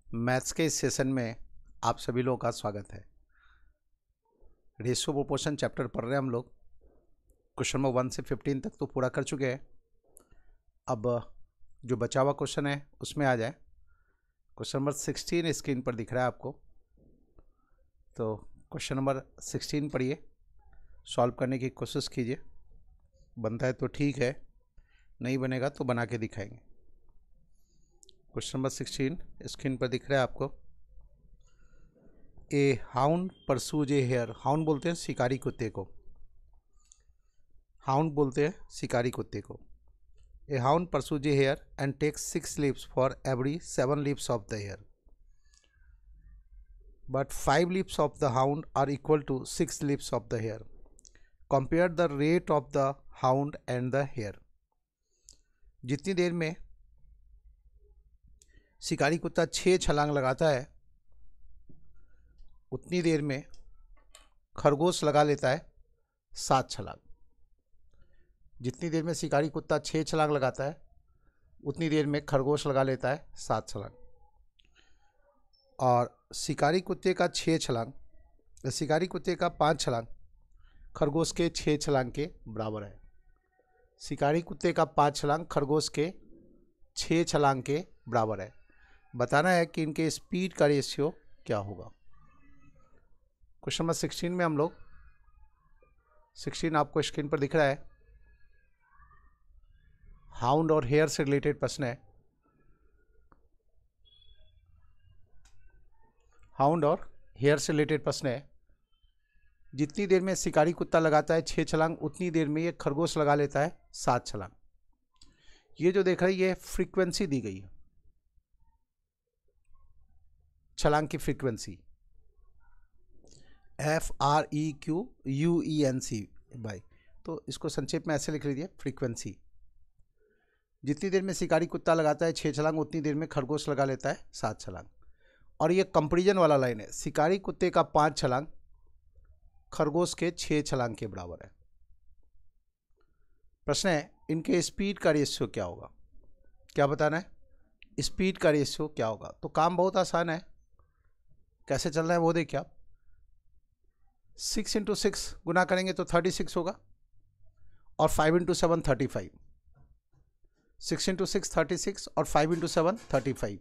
Maths के इस session में आप सभी लोगों का स्वागत है। रेशियो प्रोपोर्शन चैप्टर पढ़ रहे हैं हम लोग। क्वेश्चन नंबर 1 से 15 तक तो पूरा कर चुके हैं। अब जो बचा हुआ क्वेश्चन है उसमें आ जाए। क्वेश्चन नंबर 16 स्क्रीन पर दिख रहा है आपको, तो क्वेश्चन नंबर 16 पढ़िए, सॉल्व करने की कोशिश कीजिए। बनता है तो ठीक है, नहीं बनेगा तो बना के दिखाएंगे। क्वेश्चन नंबर 16 स्क्रीन पर दिख रहा है आपको। ए hound pursues a hair. Hound बोलते हैं शिकारी कुत्ते को। हाउंड बोलते हैं शिकारी कुत्ते को। A hound pursues a hare and takes 6 leaps for every 7 leaps of the hare, but 5 leaps of the hound are equal to 6 leaps of the hare. Compare the rate of the hound and the hare. जितनी देर में शिकारी कुत्ता 6 छलांग लगाता है उतनी देर में खरगोश लगा लेता है 7 छलांग। जितनी देर में शिकारी कुत्ता 6 छलांग लगाता है उतनी देर में खरगोश लगा लेता है 7 छलांग। और शिकारी कुत्ते का 6 छलांग, शिकारी कुत्ते का 5 छलांग खरगोश के 6 छलांग के बराबर है। शिकारी कुत्ते का 5 छलांग खरगोश के 6 छलांग के बराबर है। बताना है कि इनके स्पीड का रेशियो क्या होगा। क्वेश्चन नंबर 16 में हम लोग 16 आपको स्क्रीन पर दिख रहा है। हाउंड और हेयर से रिलेटेड प्रश्न है। हाउंड और हेयर से रिलेटेड प्रश्न है। जितनी देर में शिकारी कुत्ता लगाता है 6 छलांग उतनी देर में ये खरगोश लगा लेता है 7 छलांग। ये जो देख रहे हैं ये फ्रीक्वेंसी दी गई है, छलांग की फ्रीक्वेंसी FREQUENC बाई, तो इसको संक्षेप में ऐसे लिख लीजिए फ्रीक्वेंसी। जितनी देर में शिकारी कुत्ता लगाता है 6 छलांग उतनी देर में खरगोश लगा लेता है 7 छलांग। और ये कंपैरिजन वाला लाइन है। शिकारी कुत्ते का 5 छलांग खरगोश के 6 छलांग के बराबर है। प्रश्न है इनके स्पीड का रेशियो क्या होगा। क्या बताना है, स्पीड का रेशियो क्या होगा। तो काम बहुत आसान है, कैसे चल रहा है वो देखिए आप। 6 × 6 गुना करेंगे तो 36 होगा और 5 × 7 35। 6 × 6 36 और 5 × 7 35।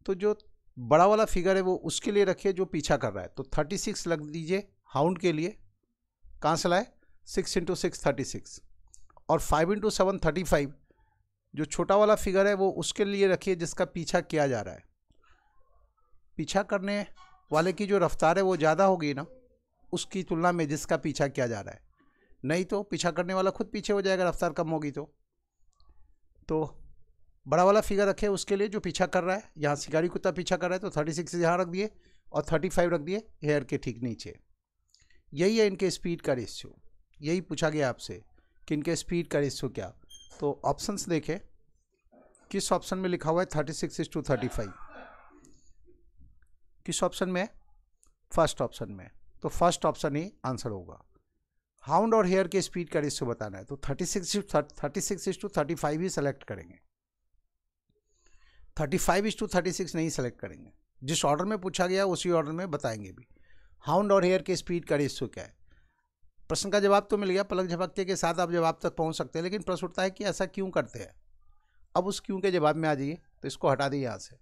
तो जो बड़ा वाला फिगर है वो उसके लिए रखिए जो पीछा कर रहा है, तो 36 लग दीजिए हाउंड के लिए। कहाँ से लाए, 6 × 6 36 और 5 × 7 35। जो छोटा वाला फिगर है वो उसके लिए रखिए जिसका पीछा किया जा रहा है। पीछा करने वाले की जो रफ्तार है वो ज़्यादा होगी ना उसकी तुलना में जिसका पीछा किया जा रहा है, नहीं तो पीछा करने वाला खुद पीछे हो जाएगा रफ्तार कम होगी। तो बड़ा वाला फिगर रखे उसके लिए जो पीछा कर रहा है। यहाँ शिकारी कुत्ता पीछा कर रहा है तो 36 यहाँ रख दिए और 35 रख दिए हेयर के ठीक नीचे। यही है इनके स्पीड का रेशियो। यही पूछा गया आपसे कि इनके स्पीड का रेशियो क्या। तो ऑप्शंस देखें, किस ऑप्शन में लिखा हुआ है 36:35। किस ऑप्शन में, फर्स्ट ऑप्शन में। तो फर्स्ट ऑप्शन ही आंसर होगा। हाउंड और हेयर के स्पीड का रेशियो बताना है तो 36:35 ही सेलेक्ट करेंगे, 35:36 नहीं सेलेक्ट करेंगे। जिस ऑर्डर में पूछा गया उसी ऑर्डर में बताएंगे भी। हाउंड और हेयर के स्पीड का रेशियो क्या है। प्रश्न का जवाब तो मिल गया, पलक झपकते के साथ आप जवाब तक पहुंच सकते हैं, लेकिन प्रश्न उठता है कि ऐसा क्यों करते हैं। अब उस क्यों के जवाब में आ जाइए, तो इसको हटा दिए यहाँ से,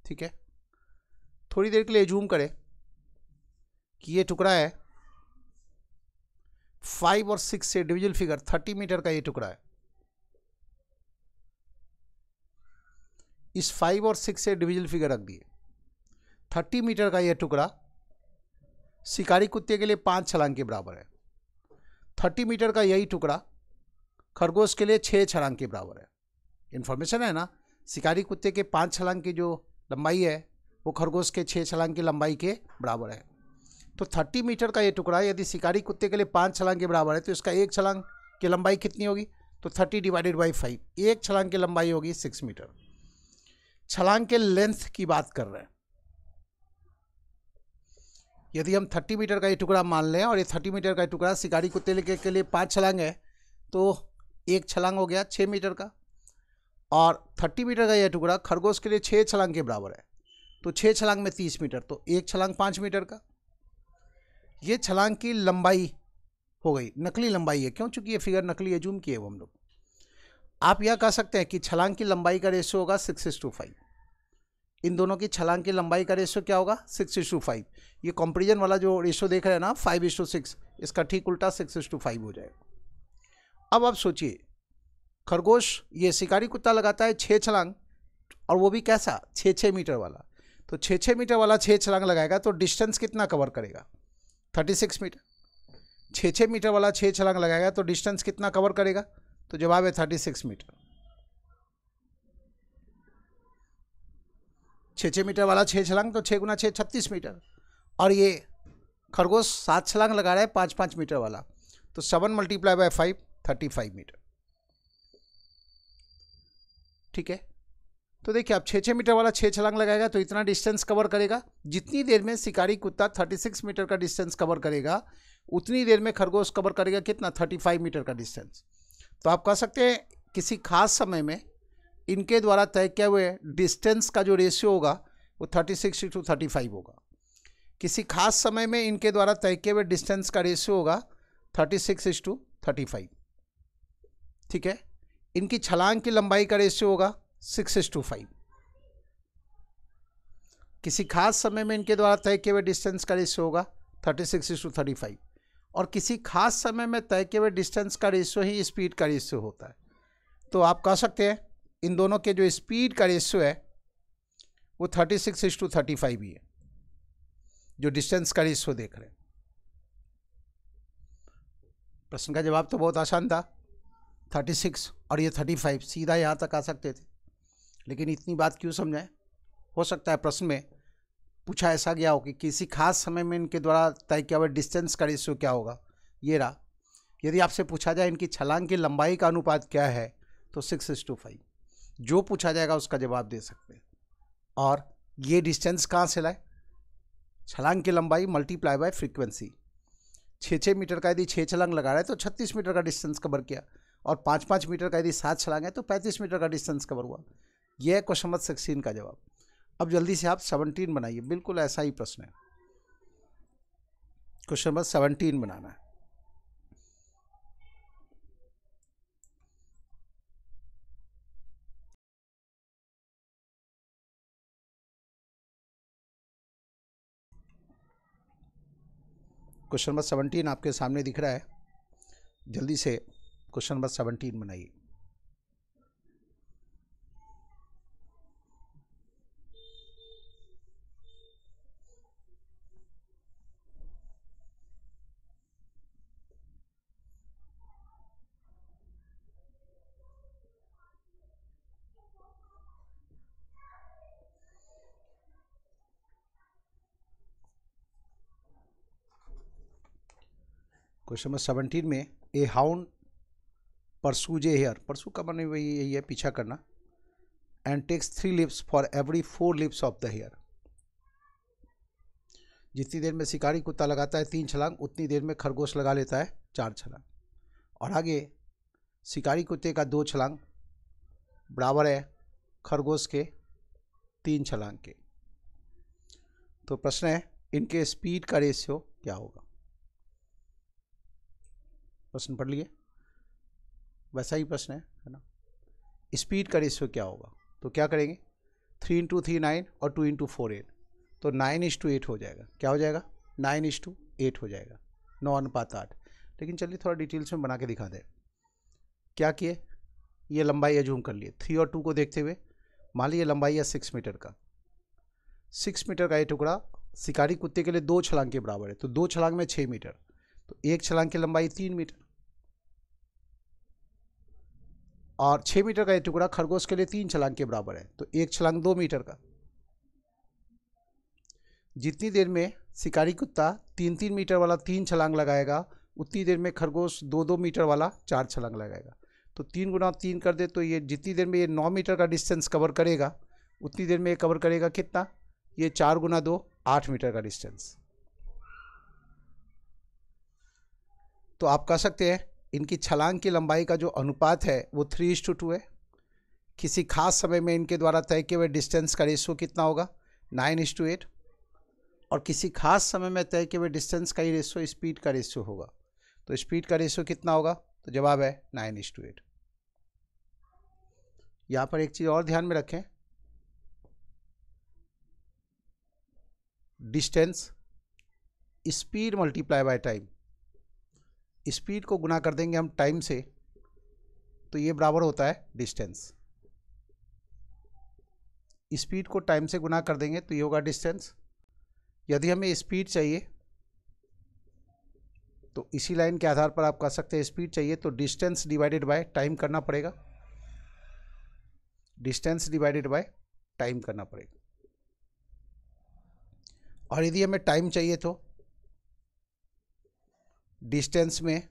ठीक है। थोड़ी देर के लिए जूम करें कि ये टुकड़ा है 5 और 6 से डिविजल फिगर 30 मीटर का ये टुकड़ा है। इस 5 और 6 से डिविजल फिगर रख दिए। 30 मीटर का ये टुकड़ा शिकारी कुत्ते के लिए 5 छलांग के बराबर है। 30 मीटर का यही टुकड़ा खरगोश के लिए 6 छलांग के बराबर है। इन्फॉर्मेशन है ना, शिकारी कुत्ते के 5 छलांग की जो लंबाई है वो खरगोश के 6 छलांग की लंबाई के बराबर है। तो 30 मीटर का ये टुकड़ा यदि शिकारी कुत्ते के लिए 5 छलांग के बराबर है तो इसका एक छलांग की लंबाई कितनी होगी, तो 30/5। एक छलांग की लंबाई होगी 6 मीटर। छलांग के लेंथ की बात कर रहे हैं। यदि हम 30 मीटर का ये टुकड़ा मान लें और ये 30 मीटर का टुकड़ा शिकारी कुत्ते के लिए 5 छलांग है तो एक छलांग हो गया 6 मीटर का। और 30 मीटर का यह टुकड़ा खरगोश के लिए 6 छलांग के बराबर है, तो 6 छलांग में 30 मीटर, तो एक छलांग 5 मीटर का। ये छलांग की लंबाई हो गई, नकली लंबाई है, क्यों? चूंकि ये फिगर नकली है, जूम किए वो हम लोग। आप यह कह सकते हैं कि छलांग की लंबाई का रेशियो होगा 6:5। इन दोनों की छलांग की लंबाई का रेशियो क्या होगा? 6:5। ये कंपैरिजन वाला जो रेशियो देख रहे हैं ना 5:6, इसका ठीक उल्टा 6:5 हो जाएगा। अब आप सोचिए, खरगोश ये शिकारी कुत्ता लगाता है 6 छलांग, और वो भी कैसा? 6-6 मीटर वाला। तो 6-6 मीटर वाला 6 छलांग लगाएगा तो डिस्टेंस कितना कवर करेगा? 36 मीटर। 6-6 मीटर वाला 6 छलांग लगाएगा तो डिस्टेंस कितना कवर करेगा? तो जवाब है 36 मीटर। 6-6 मीटर वाला 6 छलांग, तो 6 गुना 6 36 मीटर। और ये खरगोश 7 छलांग लगा रहा है 5-5 मीटर वाला, तो 7 × 5 35 मीटर। ठीक है, तो देखिए आप 6-6 मीटर वाला 6 छलांग लगाएगा तो इतना डिस्टेंस कवर करेगा। जितनी देर में शिकारी कुत्ता 36 मीटर का डिस्टेंस कवर करेगा, उतनी देर में खरगोश कवर करेगा कितना? 35 मीटर का डिस्टेंस। तो आप कह सकते हैं किसी खास समय में इनके द्वारा तय किए हुए डिस्टेंस का जो रेशियो होगा वो 36:35 होगा। किसी खास समय में इनके द्वारा तय किए हुए डिस्टेंस का रेशियो होगा 36:35। ठीक है, इनकी छलांग की लंबाई का रेशियो होगा 6:5। किसी खास समय में इनके द्वारा तय किए हुए डिस्टेंस का रेशियो होगा 36:35, और किसी खास समय में तय किए हुए डिस्टेंस का रेशियो ही स्पीड का रेशियो होता है। तो आप कह सकते हैं इन दोनों के जो स्पीड का रेशियो है वो 36:35 ही है, जो डिस्टेंस का रेशियो देख रहे हैं। प्रश्न का जवाब तो बहुत आसान था, 36 और ये 35, सीधा यहाँ तक आ सकते थे। लेकिन इतनी बात क्यों समझाएं? हो सकता है प्रश्न में पूछा ऐसा गया हो कि किसी खास समय में इनके द्वारा तय किया हुआ डिस्टेंस का रेशियो क्या होगा। ये रहा, यदि आपसे पूछा जाए इनकी छलांग की लंबाई का अनुपात क्या है तो 6:5, जो पूछा जाएगा उसका जवाब दे सकते हैं। और ये डिस्टेंस कहाँ से लाए? छलांग की लंबाई मल्टीप्लाई बाय फ्रीक्वेंसी। 6-6 मीटर का यदि 6 छलांग लगा रहा है तो 36 मीटर का डिस्टेंस कवर किया, और 5-5 मीटर का यदि 7 छलांग है तो 35 मीटर का डिस्टेंस कवर हुआ। यह है क्वेश्चन नंबर 16 का जवाब। अब जल्दी से आप 17 बनाइए, बिल्कुल ऐसा ही प्रश्न है। क्वेश्चन नंबर 17 बनाना है। क्वेश्चन नंबर 17 आपके सामने दिख रहा है, जल्दी से क्वेश्चन नंबर 17 बनाइए। क्वेश्चन नंबर 17 में ए हाउंड परसूज ए हेयर, परसू का माने वही यही है, पीछा करना, and takes 3 leaps for every 4 leaps of the hare. जितनी देर में शिकारी कुत्ता लगाता है 3 छलांग, उतनी देर में खरगोश लगा लेता है 4 छलांग। और आगे शिकारी कुत्ते का 2 छलांग बराबर है खरगोश के 3 छलांग के। तो प्रश्न है इनके स्पीड का रेशियो क्या होगा? प्रश्न पढ़ लिए, वैसा ही प्रश्न है ना। स्पीड का रेशियो क्या होगा? तो क्या करेंगे, 3 × 3 9 और 2 × 4 8, तो 9:8 हो जाएगा। क्या हो जाएगा? 9:8 हो जाएगा, 9:8। लेकिन चलिए थोड़ा डिटेल्स में बना के दिखा दें। क्या किए, ये लंबाई है, जूम कर लिए, 3 और 2 को देखते हुए मान लीजिए लंबाई है 6 मीटर का। 6 मीटर का ये टुकड़ा शिकारी कुत्ते के लिए 2 छलांग के बराबर है, तो 2 छलांग में 6 मीटर, तो 1 छलांग की लंबाई 3 मीटर। और 6 मीटर का ये टुकड़ा खरगोश के लिए 3 छलांग के बराबर है, तो 1 छलांग 2 मीटर का। जितनी देर में शिकारी कुत्ता 3-3 मीटर वाला 3 छलांग लगाएगा, उतनी देर में खरगोश 2-2 मीटर वाला 4 छलांग लगाएगा। तो 3 गुना 3 कर दे तो ये जितनी देर में ये 9 मीटर का डिस्टेंस कवर करेगा, उतनी देर में ये कवर करेगा कितना? ये 4 गुना 2 8 मीटर का डिस्टेंस। तो आप कह सकते हैं इनकी छलांग की लंबाई का जो अनुपात है वो 3:2 है। किसी खास समय में इनके द्वारा तय किए हुए डिस्टेंस का रेशियो कितना होगा, 9:8। और किसी खास समय में तय किए हुए डिस्टेंस का ही रेशियो स्पीड का रेशियो होगा। तो स्पीड का रेशियो कितना होगा, तो जवाब है 9:8। यहाँ पर एक चीज़ और ध्यान में रखें, distance speed multiply by time, speed को गुना कर देंगे हम टाइम से तो ये बराबर होता है डिस्टेंस। स्पीड को टाइम से गुना कर देंगे तो ये होगा डिस्टेंस। यदि हमें स्पीड चाहिए तो इसी लाइन के आधार पर आप कह सकते हैं स्पीड चाहिए तो डिस्टेंस डिवाइडेड बाय टाइम करना पड़ेगा, डिस्टेंस डिवाइडेड बाय टाइम करना पड़ेगा। और यदि हमें टाइम चाहिए तो डिस्टेंस में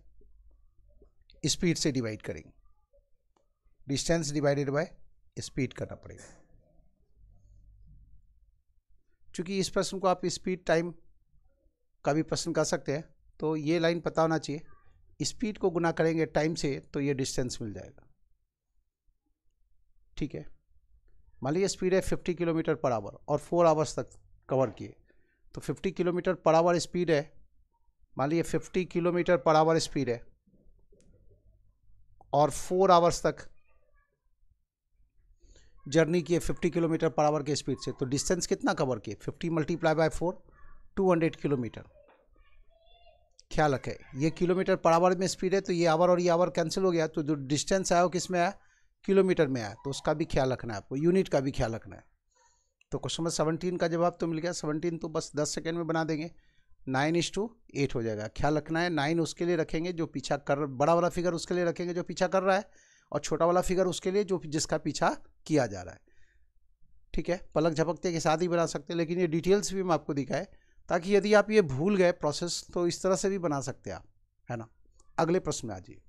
स्पीड से डिवाइड करेंगे, डिस्टेंस डिवाइडेड बाय स्पीड करना पड़ेगा। क्योंकि इस प्रश्न को आप स्पीड टाइम का भी प्रश्न कर सकते हैं, तो ये लाइन पता होना चाहिए, स्पीड को गुना करेंगे टाइम से तो ये डिस्टेंस मिल जाएगा। ठीक है, मान लीजिए स्पीड है 50 किलोमीटर पर आवर और 4 आवर्स तक कवर किए, तो 50 किलोमीटर पर आवर स्पीड है, मान लीजिए 50 किलोमीटर पर आवर स्पीड है और 4 आवर्स तक जर्नी किए 50 किलोमीटर पर आवर के स्पीड से, तो डिस्टेंस कितना कवर किए, 50 मल्टीप्लाई बाय 4, 200 किलोमीटर। ख्याल रखें ये किलोमीटर पर आवर में स्पीड है तो ये आवर और ये आवर कैंसिल हो गया, तो जो डिस्टेंस आया वो किस में आया, किलोमीटर में आया, तो उसका भी ख्याल रखना है आपको, यूनिट का भी ख्याल रखना है। तो क्वेश्चन नंबर 17 का जवाब तो मिल गया, 17 तो बस 10 सेकेंड में बना देंगे, 9:8 हो जाएगा। ख्याल रखना है 9 उसके लिए रखेंगे जो पीछा कर, बड़ा वाला फिगर उसके लिए रखेंगे जो पीछा कर रहा है, और छोटा वाला फिगर उसके लिए जो जिसका पीछा किया जा रहा है। ठीक है, पलक झपकते के साथ ही बना सकते हैं, लेकिन ये डिटेल्स भी हम आपको दिखाए ताकि यदि आप ये भूल गए प्रोसेस तो इस तरह से भी बना सकते हैं आप, है ना। अगले प्रश्न में आ जाइए।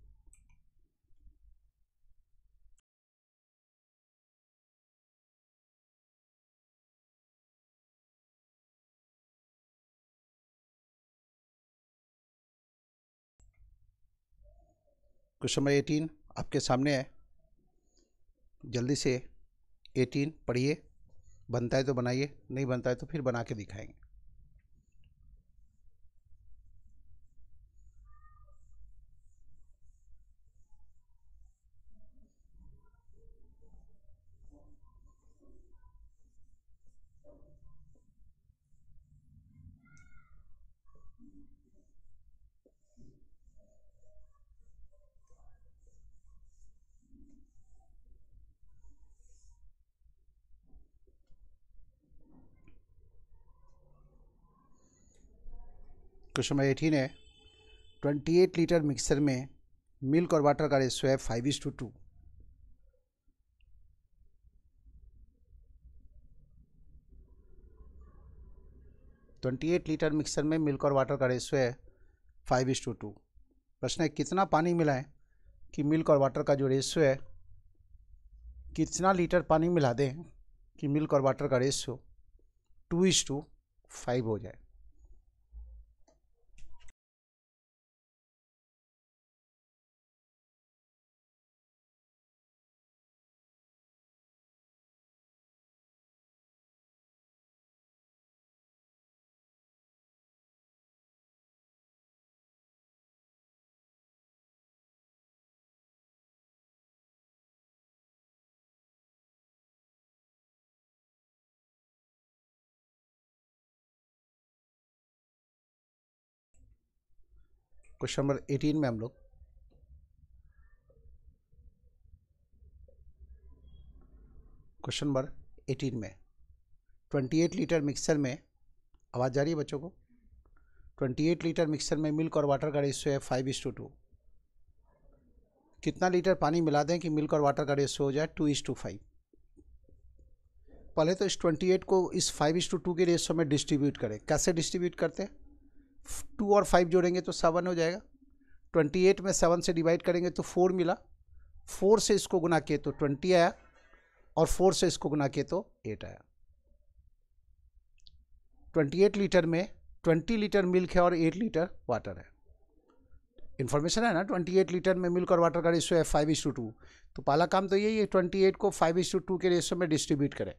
क्वेश्चन नंबर 18 आपके सामने है, जल्दी से 18 पढ़िए, बनता है तो बनाइए, नहीं बनता है तो फिर बना के दिखाएंगे। क्वेश्चन नंबर 18 है, 28 लीटर मिक्सर में मिल्क और वाटर का रेशियो है 5:2। 28 लीटर मिक्सर में मिल्क और वाटर का रेशियो है 5:2। प्रश्न है कितना पानी मिलाएं कि मिल्क और वाटर का जो रेशियो है, कितना लीटर पानी मिला दें कि मिल्क और वाटर का रेशियो 2:5 हो जाए। क्वेश्चन नंबर 18 में हम लोग क्वेश्चन नंबर 18 में 28 लीटर मिक्सर में, आवाज़ जा रही है बच्चों को, 28 लीटर मिक्सर में मिल्क और वाटर का रेशियो है 5:2। कितना लीटर पानी मिला दें कि मिल्क और वाटर का रेशियो हो जाए 2:5। पहले तो इस 28 को इस 5:2 के रेशियो में डिस्ट्रीब्यूट करें। कैसे डिस्ट्रीब्यूट करते हैं, 2 और 5 जोड़ेंगे तो 7 हो जाएगा, 28 में 7 से डिवाइड करेंगे तो 4 मिला, 4 से इसको गुना किए तो 20 आया, और 4 से इसको गुना किए तो 8 आया। 28 लीटर में 20 लीटर मिल्क है और 8 लीटर वाटर है। इन्फॉर्मेशन है ना, 28 लीटर में मिल्क और वाटर का रेशियो है 5:2। तो पहला काम तो यही है 28 को 5:2 के रेशियो में डिस्ट्रीब्यूट करें।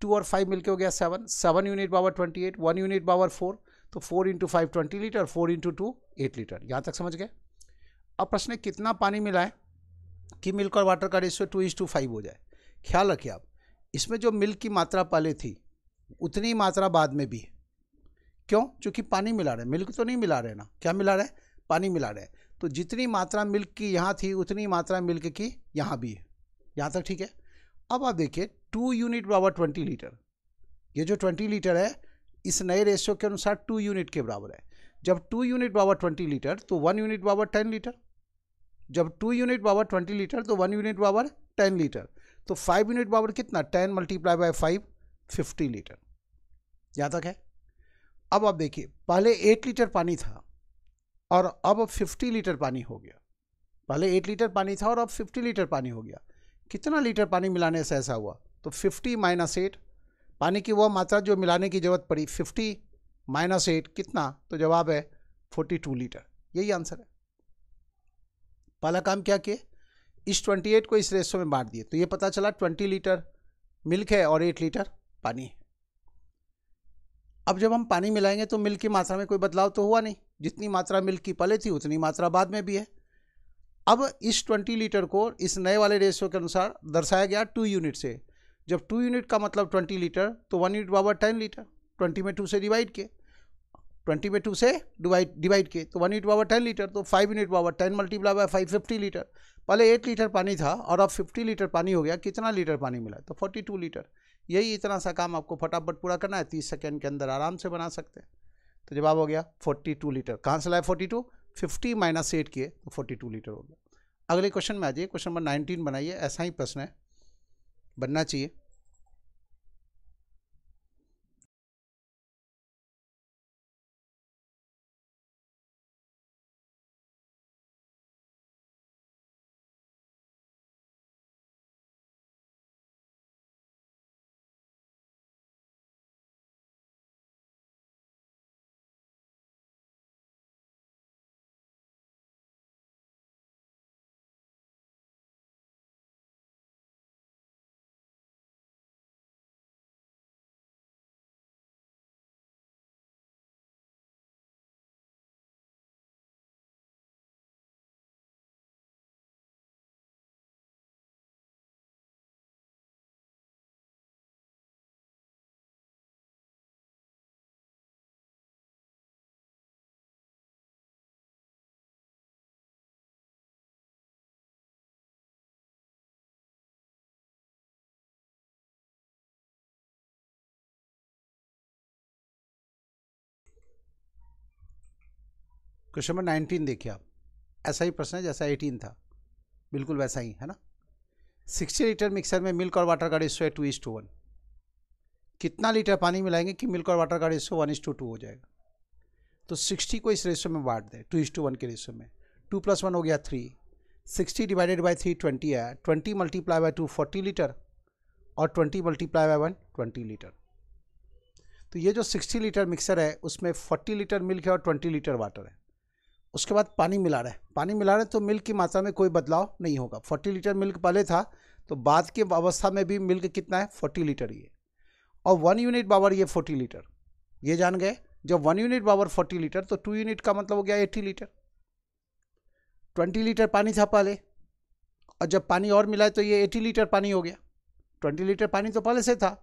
2 और 5 मिलके हो गया 7, 7 यूनिट पावर 28, 1 यूनिट पावर 4, तो 4 इंटू 5 20 लीटर, 4 इंटू 2 8 लीटर। यहाँ तक समझ गए। अब प्रश्न है कितना पानी मिलाएं कि मिल्क और वाटर का रेशियो 2:5 हो जाए। ख्याल रखिए आप, इसमें जो मिल्क की मात्रा पहले थी उतनी मात्रा बाद में भी है। क्यों? क्योंकि पानी मिला रहे हैं, मिल्क तो नहीं मिला रहे ना, क्या मिला रहे हैं? पानी मिला रहे हैं। तो जितनी मात्रा मिल्क की यहाँ थी उतनी मात्रा मिल्क की यहाँ भी है। यहाँ तक ठीक है। अब आप देखिए 2 यूनिट पावर 20 लीटर, ये जो 20 लीटर है इस नए रेशियो के अनुसार 2 यूनिट के बराबर है। जब 2 यूनिट पावर 20 लीटर तो 1 यूनिट पावर 10 लीटर। जब 2 यूनिट पावर 20 लीटर तो 1 यूनिट पावर 10 लीटर। तो 5 यूनिट पावर कितना? 10 मल्टीप्लाई बाय 5 50 लीटर। यहाँ तक है। अब आप देखिए पहले 8 लीटर पानी था और अब 50 लीटर पानी हो गया। पहले 8 लीटर पानी था और अब 50 लीटर पानी हो गया। कितना लीटर पानी मिलाने से ऐसा हुआ? तो 50 माइनस 8, पानी की वह मात्रा जो मिलाने की जरूरत पड़ी, 50 माइनस 8 कितना? तो जवाब है 42 लीटर। यही आंसर है। पहला काम क्या किए? इस 28 को इस रेशो में बांट दिए, तो ये पता चला 20 लीटर मिल्क है और 8 लीटर पानी है। अब जब हम पानी मिलाएंगे तो मिल्क की मात्रा में कोई बदलाव तो हुआ नहीं, जितनी मात्रा मिल्क की पहले थी उतनी मात्रा बाद में भी है। अब इस 20 लीटर को इस नए वाले रेशियो के अनुसार दर्शाया गया 2 यूनिट से। जब 2 यूनिट का मतलब 20 लीटर तो 1 यूनिट पावर 10 लीटर। 20 में 2 से डिवाइड किए, 20 में 2 से डिवाइड किए तो 1 यूनिट पावर 10 लीटर, तो 5 unit power 10 multiply by 5 50 litre. पहले 8 लीटर पानी था और अब 50 लीटर पानी हो गया। कितना लीटर पानी मिला? तो 42 लीटर। यही इतना सा काम आपको फटाफट पूरा करना है, 30 सेकेंड के अंदर आराम से बना सकते हैं। तो जवाब हो गया 42 लीटर। कहाँ से लाए 42? 50 माइनस 8 किए तो 42 लीटर हो गया। अगले क्वेश्चन में आ जाइए, क्वेश्चन नंबर 19 बनाइए। ऐसा ही प्रश्न है, बनना चाहिए। क्वेश्चन नंबर 19 देखिए आप, ऐसा ही प्रश्न है जैसा 18 था, बिल्कुल वैसा ही है ना। 60 लीटर मिक्सर में मिल्क और वाटर का रेशियो है 2:1। कितना लीटर पानी मिलाएंगे कि मिल्क और वाटर का रेशियो 1:2 हो जाएगा? तो 60 को इस रेशियो में बांट दें 2:1 के रेशियो में। 2 + 1 हो गया 3, 60 डिवाइडेड बाई 3 20 है, 20 मल्टीप्लाई बाय 2 40 लीटर और 20 मल्टीप्लाई बाय 1 20 लीटर। तो ये जो 60 लीटर मिक्सर है उसमें 40 लीटर मिल्क है और 20 लीटर वाटर है। उसके बाद पानी मिला रहे हैं, पानी मिला रहे हैं तो मिल्क की मात्रा में कोई बदलाव नहीं होगा। 40 लीटर मिल्क पहले था तो बाद की अवस्था में भी मिल्क कितना है? 40 लीटर ही है। और 1 यूनिट पावर ये 40 लीटर, ये जान गए। जब 1 यूनिट पावर 40 लीटर तो 2 यूनिट का मतलब हो गया 80 लीटर। 20 लीटर पानी था पहले और जब पानी और मिलाए तो ये 80 लीटर पानी हो गया। 20 लीटर पानी तो पहले से था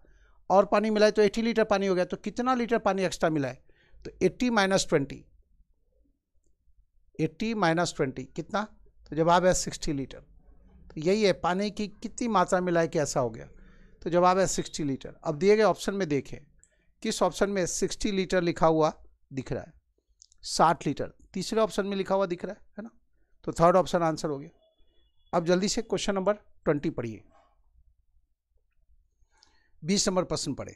और पानी मिलाए तो 80 लीटर पानी हो गया। तो कितना लीटर पानी एक्स्ट्रा मिलाए? तो 80 माइनस 20, 80 माइनस 20 कितना? तो जवाब है 60 लीटर। तो यही है पानी की कितनी मात्रा मिलाए कि ऐसा हो गया। तो जवाब है 60 लीटर। अब दिए गए ऑप्शन में देखें किस ऑप्शन में 60 लीटर लिखा हुआ दिख रहा है? 60 लीटर तीसरे ऑप्शन में लिखा हुआ दिख रहा है ना। तो थर्ड ऑप्शन आंसर हो गया। अब जल्दी से क्वेश्चन नंबर 20 पढ़िए, 20 नंबर प्रश्न पढ़े।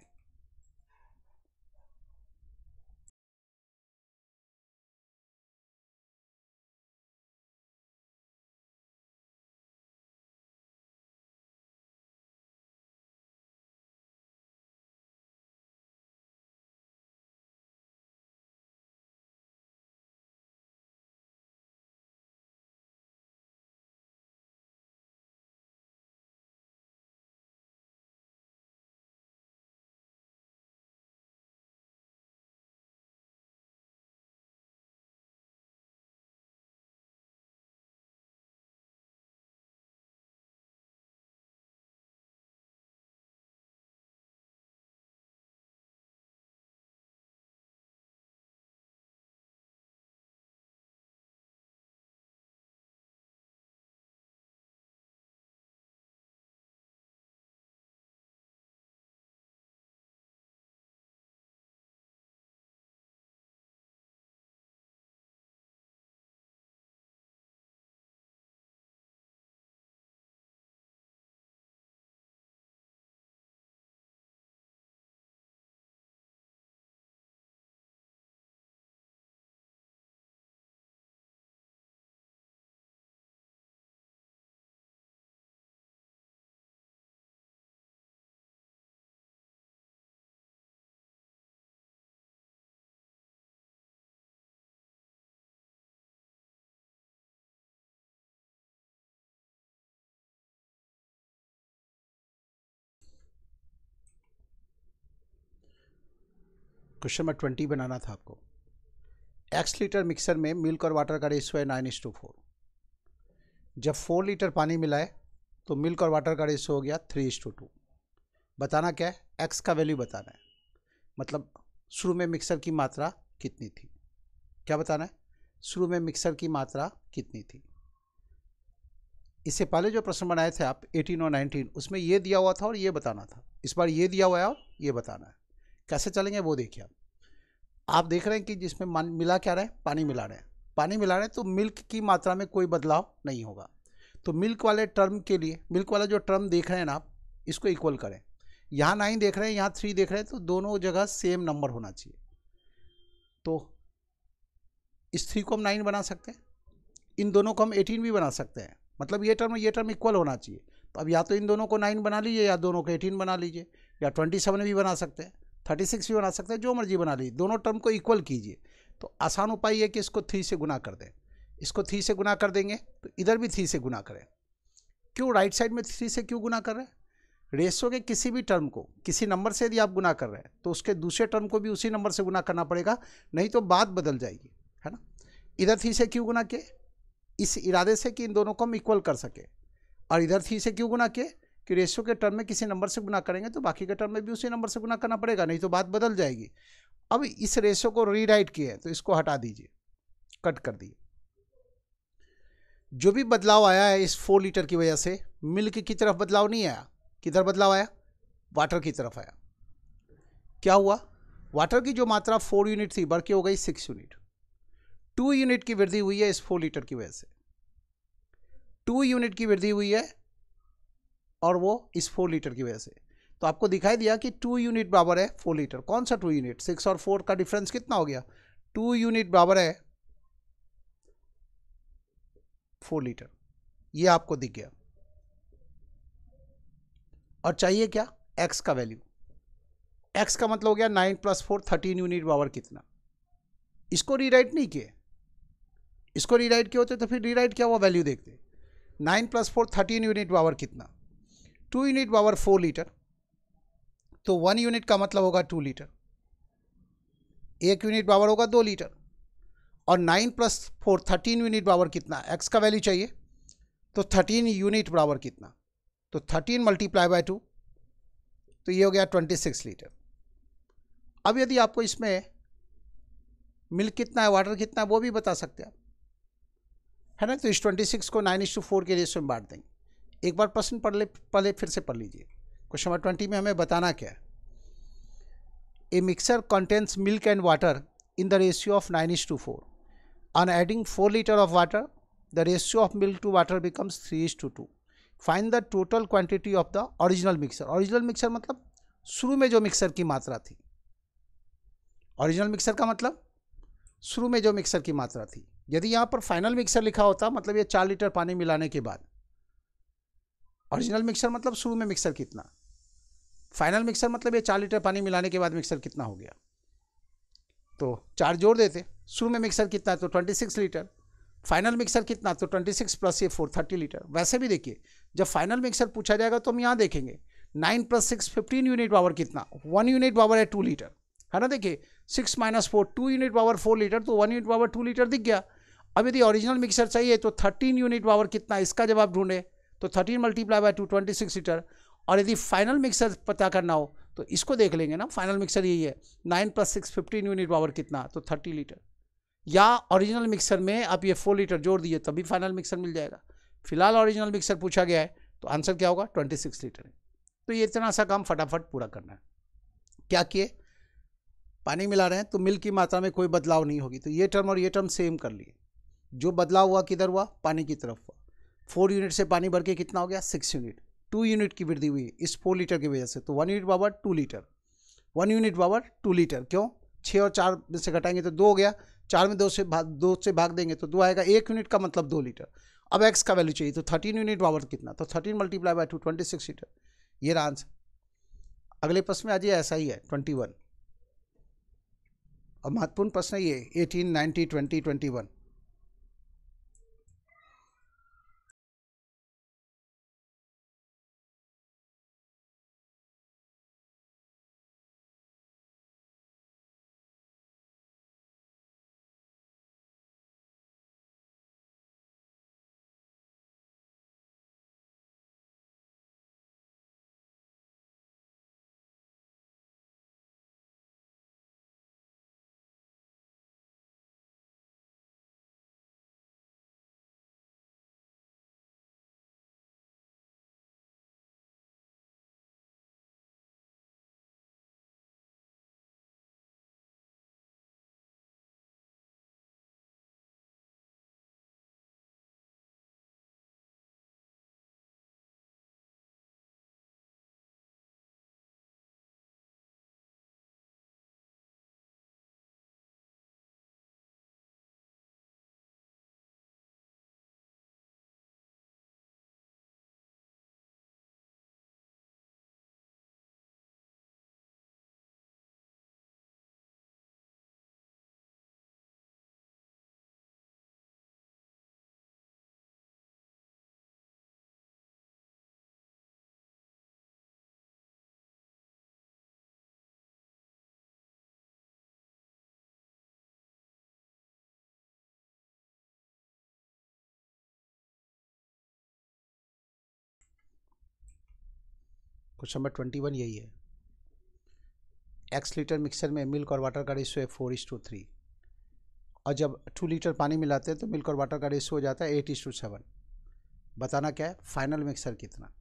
क्वेश्चन नंबर 20 बनाना था आपको। x लीटर मिक्सर में मिल्क और वाटर का रेशियो है 9:4। जब 4 लीटर पानी मिलाए तो मिल्क और वाटर का रेशियो हो गया 3:2। बताना क्या है, x का वैल्यू बताना है, मतलब शुरू में मिक्सर की मात्रा कितनी थी। क्या बताना है, शुरू में मिक्सर की मात्रा कितनी थी। इससे पहले जो प्रश्न बनाए थे आप 18 और 19, उसमें ये दिया हुआ था और ये बताना था। इस बार ये दिया हुआ है और ये बताना है। कैसे चलेंगे वो देखिए। आप देख रहे हैं कि जिसमें मिला क्या रहे हैं, पानी मिला रहे हैं। पानी मिला रहे हैं तो मिल्क की मात्रा में कोई बदलाव नहीं होगा। तो मिल्क वाले टर्म के लिए, मिल्क वाला जो टर्म देख रहे हैं ना आप, इसको इक्वल करें। यहाँ 9 देख रहे हैं, यहाँ 3 देख रहे हैं, तो दोनों जगह सेम नंबर होना चाहिए। तो इस 3 को हम 9 बना सकते हैं, इन दोनों को हम 18 भी बना सकते हैं। मतलब ये टर्म इक्वल होना चाहिए। तो अब या तो इन दोनों को 9 बना लीजिए या दोनों को 18 बना लीजिए, या 27 भी बना सकते हैं, 36 भी बना सकते हैं, जो मर्जी बना लीजिए। दोनों टर्म को इक्वल कीजिए। तो आसान उपाय है कि इसको 3 से गुना कर दें। इसको 3 से गुना कर देंगे तो इधर भी 3 से गुना करें। क्यों राइट साइड में 3 से क्यों गुना कर रहे हैं? रेशियो के किसी भी टर्म को किसी नंबर से यदि आप गुना कर रहे हैं तो उसके दूसरे टर्म को भी उसी नंबर से गुना करना पड़ेगा, नहीं तो बात बदल जाएगी, है ना। इधर 3 से क्यों गुना किए? इस इरादे से कि इन दोनों को हम इक्वल कर सके। और इधर 3 से क्यों गुना किए? कि रेशियो के टर्म में किसी नंबर से गुना करेंगे तो बाकी के टर्म में भी उसी नंबर से गुना करना पड़ेगा, नहीं तो बात बदल जाएगी। अब इस रेशियो को रीराइट किए तो इसको हटा दीजिए, कट कर दिए। जो भी बदलाव आया है इस 4 लीटर की वजह से, मिल्क की तरफ बदलाव नहीं आया। किधर बदलाव आया? वाटर की तरफ आया। क्या हुआ? वाटर की जो मात्रा 4 यूनिट थी बढ़ के हो गई 6 यूनिट। 2 यूनिट की वृद्धि हुई है इस 4 लीटर की वजह से। 2 यूनिट की वृद्धि हुई है और वो इस 4 लीटर की वजह से। तो आपको दिखाई दिया कि 2 यूनिट बराबर है 4 लीटर। कौन सा 2 यूनिट? 6 और 4 का डिफरेंस कितना हो गया? 2 यूनिट बराबर है 4 लीटर। ये आपको दिख गया। और चाहिए क्या? x का वैल्यू। x का मतलब हो गया 9 + 4 13 यूनिट बराबर कितना। इसको रीराइट नहीं किए, इसको रीराइट किए होते तो फिर रीराइट क्या हुआ वैल्यू देखते। 9 + 4 13 यूनिट बराबर कितना? 2 यूनिट बराबर 4 लीटर। तो 1 यूनिट का मतलब होगा 2 लीटर। 1 यूनिट बराबर होगा 2 लीटर। और 9 + 4 13 यूनिट बराबर कितना? x का वैल्यू चाहिए। तो 13 यूनिट बराबर कितना? तो 13 × 2, तो ये हो गया 26 लीटर। अब यदि आपको इसमें मिल्क कितना है, वाटर कितना है, वो भी बता सकते हैं आप, है ना। तो इस 26 को 9:4 के रेशियो में बांट देंगे। एक बार प्रश्न पढ़ ले फिर से पढ़ लीजिए। क्वेश्चन नंबर 20 में हमें बताना क्या है। A mixture contains milk and water in the ratio of 9:4. On adding 4 liter of water, the ratio of milk to water becomes 3:2. Find the total quantity of the original mixer. Original mixer मतलब शुरू में जो mixer की मात्रा थी। Original mixer का मतलब शुरू में जो मिक्सर की मात्रा थी। यदि यहाँ पर फाइनल मिक्सर लिखा होता मतलब ये 4 लीटर पानी मिलाने के बाद। ओरिजिनल मिक्सर मतलब शुरू में मिक्सर कितना, फाइनल मिक्सर मतलब ये 4 लीटर पानी मिलाने के बाद मिक्सर कितना हो गया। तो 4 जोड़ देते। शुरू में मिक्सर कितना तो 26 लीटर, फाइनल मिक्सर कितना तो 26 + ये 4 30 लीटर। वैसे भी देखिए जब फाइनल मिक्सर पूछा जाएगा तो हम यहाँ देखेंगे 9 + 6 15 यूनिट पावर कितना, 1 यूनिट पावर है 2 लीटर, है ना। देखिए 6 - 4 2 यूनिट पावर 4 लीटर, तो 1 यूनिट पावर 2 लीटर दिख गया। अब यदि ओरिजिनल मिक्सर चाहिए तो 13 यूनिट पावर कितना, इसका जवाब ढूंढे तो 13 × 2 26 लीटर। और यदि फाइनल मिक्सर पता करना हो तो इसको देख लेंगे ना, फाइनल मिक्सर यही है 9 + 6 15 यूनिट पावर कितना तो 30 लीटर। या ओरिजिनल मिक्सर में आप ये 4 लीटर जोड़ दिए तभी फाइनल मिक्सर मिल जाएगा। फिलहाल ओरिजिनल मिक्सर पूछा गया है तो आंसर क्या होगा 26 लीटर है। तो ये इतना सा काम फटाफट पूरा करना है। क्या किए, पानी मिला रहे हैं तो मिल्क की मात्रा में कोई बदलाव नहीं होगी, तो ये टर्म और ये टर्म सेम कर लिए। जो बदलाव हुआ किधर हुआ, पानी की तरफ हुआ। 4 यूनिट से पानी बढ़ के कितना हो गया 6 यूनिट। 2 यूनिट की वृद्धि हुई इस 4 लीटर की वजह से, तो 1 unit power 2 litre, 1 unit power 2 litre. क्यों? 6 और 4 में से घटाएंगे तो 2 हो गया, 4 में 2 से भाग देंगे तो 2 आएगा। 1 यूनिट का मतलब 2 लीटर। अब x का वैल्यू चाहिए तो 13 यूनिट पावर कितना, तो 13 × 2 26 लीटर। ये रहा आंसर। अगले प्रश्न में आज ये ऐसा ही है 21। और महत्वपूर्ण प्रश्न ये 18 90 20 21। क्वेश्चन नंबर 21 यही है। x लीटर मिक्सर में मिल्क और वाटर का रेशियो है 4:3 और जब 2 लीटर पानी मिलाते हैं तो मिल्क और वाटर का रेशियो हो जाता है 8:7। बताना क्या है, फाइनल मिक्सर कितना,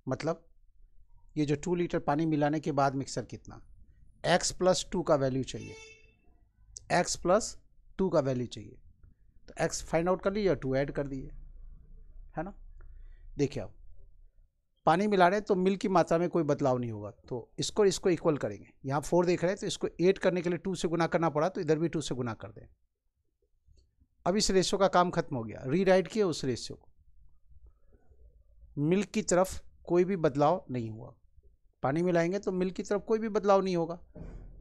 मतलब ये जो 2 लीटर पानी मिलाने के बाद मिक्सर कितना, x+2 का वैल्यू चाहिए, x+2 का वैल्यू चाहिए। तो x फाइंड आउट कर लीजिए, 2 ऐड कर दिए, है ना। देखिए अब पानी मिला रहे हैं तो मिल्क की मात्रा में कोई बदलाव नहीं होगा, तो इसको इक्वल करेंगे। यहाँ 4 देख रहे हैं तो इसको 8 करने के लिए 2 से गुना करना पड़ा, तो इधर भी 2 से गुना कर दें। अब इस रेशियो का काम खत्म हो गया, रीराइट किए उस रेशियो को। मिल्क की तरफ कोई भी बदलाव नहीं हुआ, पानी मिलाएंगे तो मिल्क की तरफ कोई भी बदलाव नहीं होगा।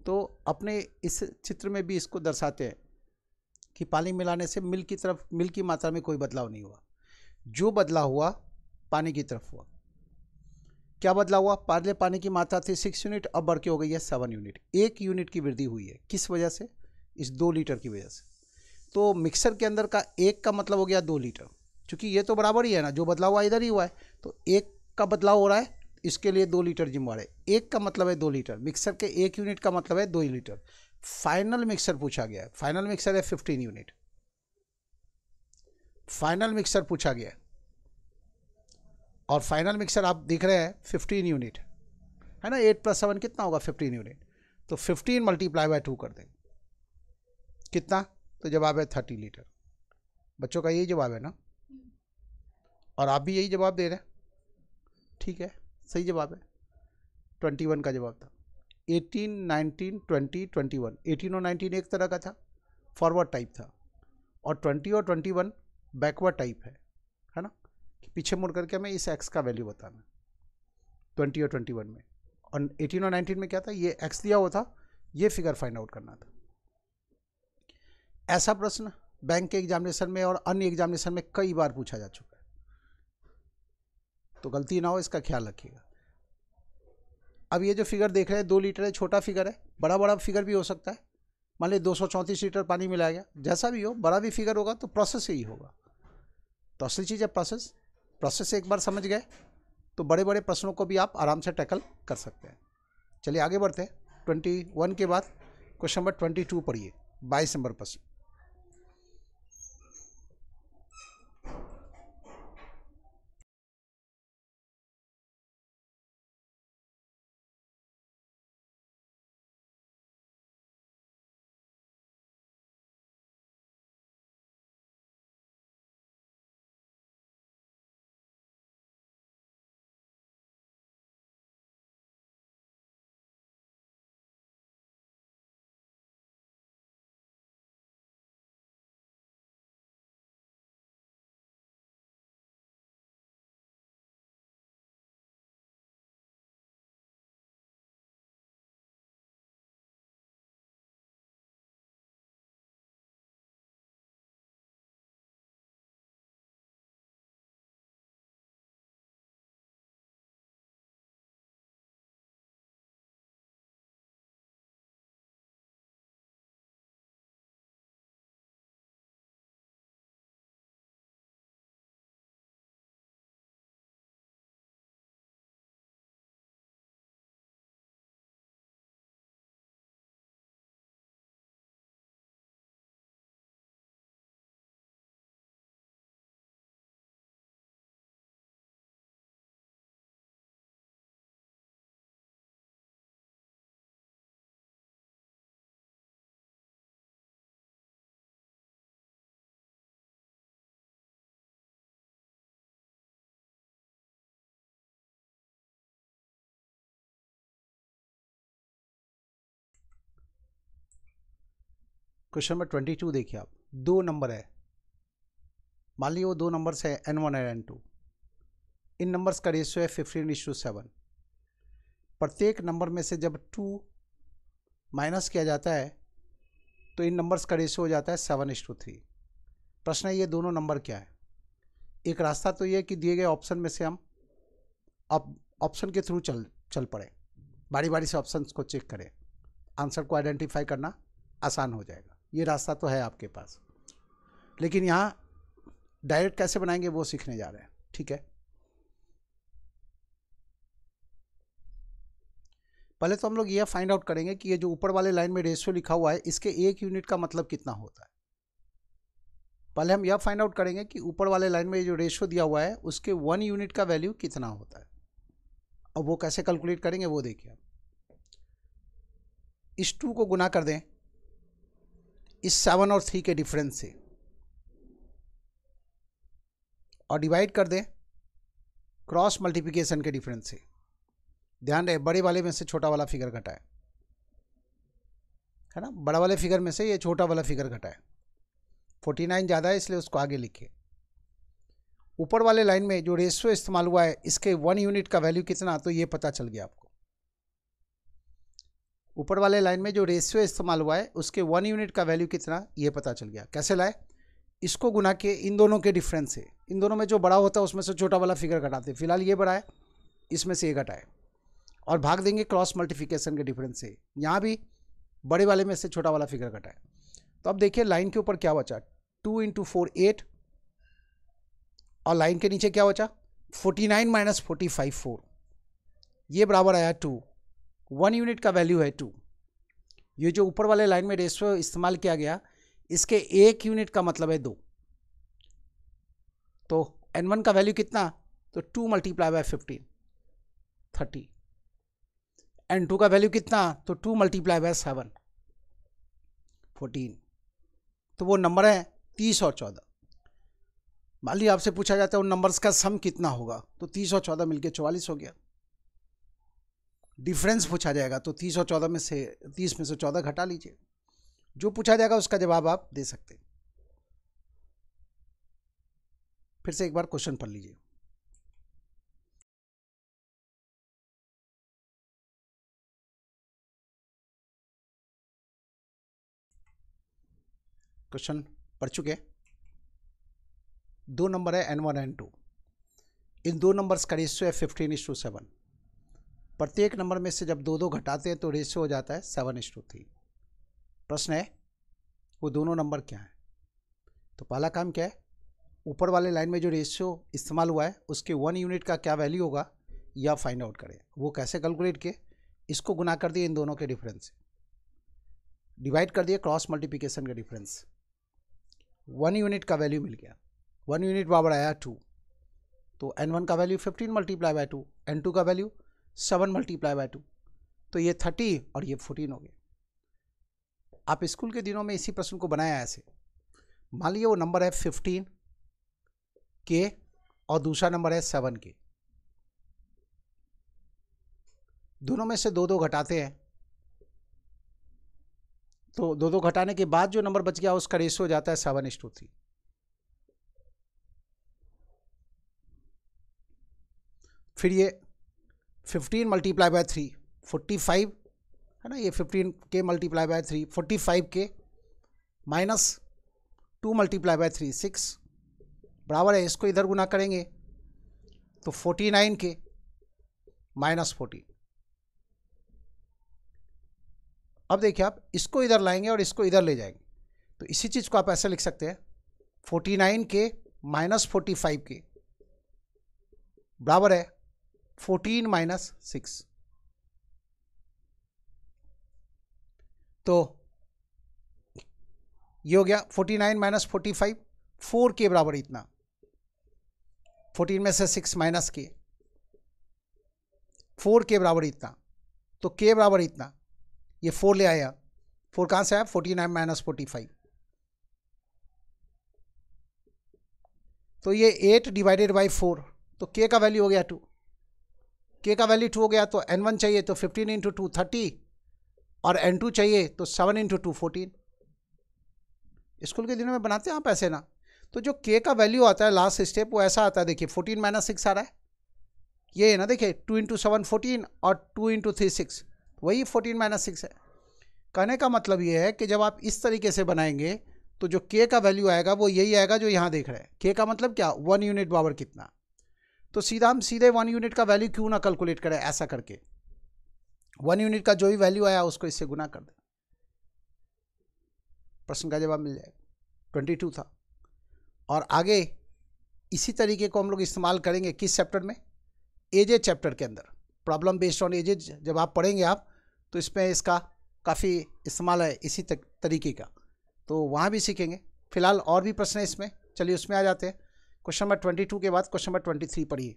तो अपने इस चित्र में भी इसको दर्शाते हैं कि पानी मिलाने से मिल्क की तरफ, मिल्क की मात्रा में कोई बदलाव नहीं हुआ। जो बदलाव हुआ पानी की तरफ हुआ। क्या बदलाव हुआ, पहले पानी की मात्रा थी 6 यूनिट, अब बढ़ के हो गई है 7 यूनिट। 1 यूनिट की वृद्धि हुई है, किस वजह से, इस 2 लीटर की वजह से। तो मिक्सर के अंदर का 1 का मतलब हो गया 2 लीटर, क्योंकि ये तो बराबर ही है ना, जो बदलाव हुआ इधर ही हुआ है। तो 1 का बदलाव हो रहा है, इसके लिए 2 लीटर जिम्मेवार है। 1 का मतलब है 2 लीटर, मिक्सर के 1 यूनिट का मतलब है 2 लीटर। फाइनल मिक्सर पूछा गया है, फाइनल मिक्सर है 15 यूनिट, फाइनल मिक्सर पूछा गया है। और फाइनल मिक्सर आप देख रहे हैं 15 यूनिट है ना, 8 + 7 कितना होगा, 15 यूनिट। तो 15 × 2 कर देंगे, कितना, तो जवाब है 30 लीटर। बच्चों का यही जवाब है ना, और आप भी यही जवाब दे रहे हैं, ठीक है, सही जवाब है। 21 का जवाब था। 18, 19, 20, 21, 18 और 19 एक तरह का था, फॉरवर्ड टाइप था, और 20 और 21 बैकवर्ड टाइप है ना, कि पीछे मुड़ करके हमें इस x का वैल्यू बताना 20 और 21 में। और 18 और 19 में क्या था, ये x दिया हुआ था, ये फिगर फाइंड आउट करना था। ऐसा प्रश्न बैंक के एग्जामिनेशन में और अन्य एग्जामिनेशन में कई बार पूछा जा चुका है, तो गलती ना हो इसका ख्याल रखिएगा। अब ये जो फिगर देख रहे हैं 2 लीटर है, छोटा फिगर है, बड़ा बड़ा फिगर भी हो सकता है। मान लीजिए 234 लीटर पानी मिलाया गया, जैसा भी हो, बड़ा भी फिगर होगा तो प्रोसेस यही होगा। तो असली चीज़ है प्रोसेस। प्रोसेस एक बार समझ गए तो बड़े बड़े प्रश्नों को भी आप आराम से टैकल कर सकते हैं। चलिए आगे बढ़ते हैं। 21 के बाद क्वेश्चन नंबर 22 पढ़िए, 22 नंबर प्रश्न। क्वेश्चन नंबर 22 देखिए आप, 2 नंबर है, मान लीजिए वो 2 नंबर्स है N1 और N2। इन नंबर्स का रेशियो है 15:7। प्रत्येक नंबर में से जब 2 माइनस किया जाता है तो इन नंबर्स का रेशियो हो जाता है 7:3। प्रश्न है ये दोनों नंबर क्या है। एक रास्ता तो ये कि दिए गए ऑप्शन में से हम ऑप्शन के थ्रू चल पड़े, बारी बारी से ऑप्शन को चेक करें, आंसर को आइडेंटिफाई करना आसान हो जाएगा। ये रास्ता तो है आपके पास, लेकिन यहाँ डायरेक्ट कैसे बनाएंगे वो सीखने जा रहे हैं, ठीक है। पहले तो हम लोग यह फाइंड आउट करेंगे कि ये जो ऊपर वाले लाइन में रेशियो लिखा हुआ है इसके 1 यूनिट का मतलब कितना होता है। पहले हम यह फाइंड आउट करेंगे कि ऊपर वाले लाइन में जो रेशियो दिया हुआ है उसके 1 यूनिट का वैल्यू कितना होता है। अब वो कैसे कैलकुलेट करेंगे वो देखिए। इस 2 को गुना कर दें इस 7 और 3 के डिफरेंस से और डिवाइड कर दें क्रॉस मल्टीप्लिकेशन के डिफरेंस से। ध्यान रहे बड़े वाले में से छोटा वाला फिगर घटाए, है ना, बड़ा वाले फिगर में से ये छोटा वाला फिगर घटाए। 49 ज़्यादा है इसलिए उसको आगे लिखे। ऊपर वाले लाइन में जो रेशियो इस्तेमाल हुआ है इसके 1 यूनिट का वैल्यू कितना, तो ये पता चल गया आपको। ऊपर वाले लाइन में जो रेशियो इस्तेमाल हुआ है उसके 1 यूनिट का वैल्यू कितना, ये पता चल गया। कैसे लाए, इसको गुना के इन दोनों के डिफरेंस से। इन दोनों में जो बड़ा होता है उसमें से छोटा वाला फिगर घटाते। फिलहाल ये बड़ा है, इसमें से ये घटाए और भाग देंगे क्रॉस मल्टीप्लिकेशन के डिफरेंस से। यहाँ भी बड़े वाले में से छोटा वाला फिगर घटाए। तो अब देखिए लाइन के ऊपर क्या बचा, 2 × 4 8 और लाइन के नीचे क्या बचा 49 - 45 4। ये बराबर आया 2। 1 यूनिट का वैल्यू है 2। ये जो ऊपर वाले लाइन में रेशियो इस्तेमाल किया गया इसके 1 यूनिट का मतलब है 2। तो n1 का वैल्यू कितना, तो 2 × 15 30। n2 का वैल्यू कितना, तो 2 × 7 14। तो वो नंबर है 30 और 14। मान लीजिए आपसे पूछा जाता है उन नंबर्स का सम कितना होगा, तो 30 और 14 मिलके 44 हो गया। डिफरेंस पूछा जाएगा तो 30 और 14 में से 30 में से 14 घटा लीजिए। जो पूछा जाएगा उसका जवाब आप दे सकते हैं। फिर से एक बार क्वेश्चन पढ़ लीजिए। क्वेश्चन पढ़ चुके। 2 नंबर है n1 n2। इन 2 नंबर्स का रेशियो है 15:7। प्रत्येक नंबर में से जब 2 घटाते हैं तो रेशियो हो जाता है 7:3। प्रश्न है वो दोनों नंबर क्या है। तो पहला काम क्या है, ऊपर वाले लाइन में जो रेशियो इस्तेमाल हुआ है उसके 1 यूनिट का क्या वैल्यू होगा या फाइंड आउट करें। वो कैसे कैलकुलेट किए, इसको गुना कर दिए इन दोनों के डिफरेंस से, डिवाइड कर दिए क्रॉस मल्टीप्लिकेशन का डिफरेंस। 1 यूनिट का वैल्यू मिल गया। 1 यूनिट बराबर आया 2। तो n1 का वैल्यू 15 × 2, n2 का वैल्यू 7 × 2। तो ये 30 और ये 14 हो गए। आप स्कूल के दिनों में इसी प्रश्न को बनाया ऐसे। मान लीजिए वो नंबर है 15 के और दूसरा नंबर है 7 के। दोनों में से 2 घटाते हैं तो 2 घटाने के बाद जो नंबर बच गया उसका रेशियो हो जाता है 7:3। फिर ये 15 × 3 45 है ना, ये 15 के × 3 45 के माइनस 2 × 3 6 बराबर है। इसको इधर गुना करेंगे तो 49 के माइनस 14। अब देखिए आप इसको इधर लाएंगे और इसको इधर ले जाएंगे तो इसी चीज़ को आप ऐसे लिख सकते हैं 49 के माइनस 45 के बराबर है 14 - 6। तो ये हो गया 49 - 45 4 के बराबर इतना। 14 में से 6 माइनस के 4 के बराबर इतना। तो के बराबर इतना, ये 4 ले आया। 4 कहाँ से आया, 49 - 45। तो ये 8 डिवाइडेड बाई 4। तो के का वैल्यू हो गया 2। के का वैल्यू 2 हो गया तो n1 चाहिए तो 15 × 2 30 और n2 चाहिए तो 7 × 2 14। स्कूल के दिनों में बनाते हैं आप ऐसे ना। तो जो के का वैल्यू आता है लास्ट स्टेप वो ऐसा आता है, देखिए 14 - 6 आ रहा है, ये है ना, देखिए 2 × 7 14 और 2 × 3 6, वही 14 - 6 है। कहने का मतलब ये है कि जब आप इस तरीके से बनाएंगे तो जो के का वैल्यू आएगा वो यही आएगा जो यहाँ देख रहे हैं। के का मतलब क्या, 1 यूनिट बराबर कितना। तो हम सीधे 1 यूनिट का वैल्यू क्यों ना कैलकुलेट करें, ऐसा करके 1 यूनिट का जो भी वैल्यू आया उसको इससे गुना कर दें, प्रश्न का जवाब मिल जाएगा। 22 था। और आगे इसी तरीके को हम लोग इस्तेमाल करेंगे किस चैप्टर में, एजेज चैप्टर के अंदर। प्रॉब्लम बेस्ड ऑन एजेज जब आप पढ़ेंगे आप तो इसमें इसका काफ़ी इस्तेमाल है इसी तरीके का, तो वहाँ भी सीखेंगे। फिलहाल और भी प्रश्न है इसमें, चलिए उसमें आ जाते हैं। क्वेश्चन नंबर 22 के बाद क्वेश्चन नंबर 23 पढ़िए।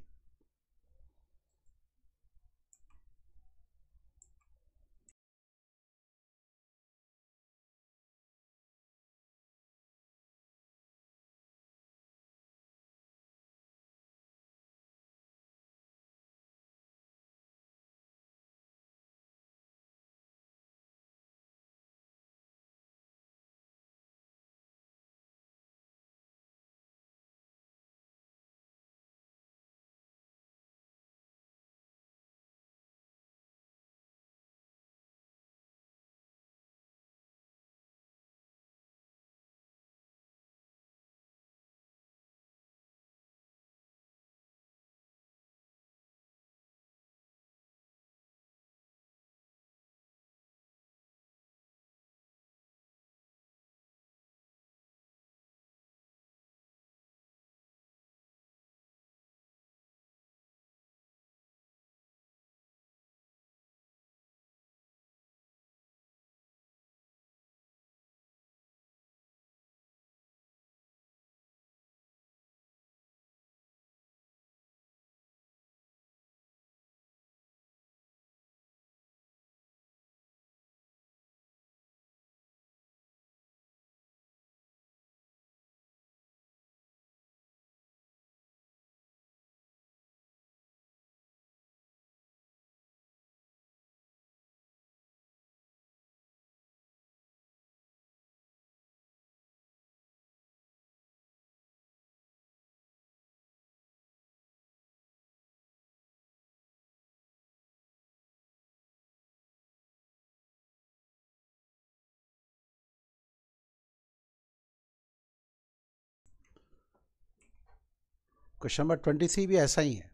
क्वेश्चन नंबर 23 भी ऐसा ही है।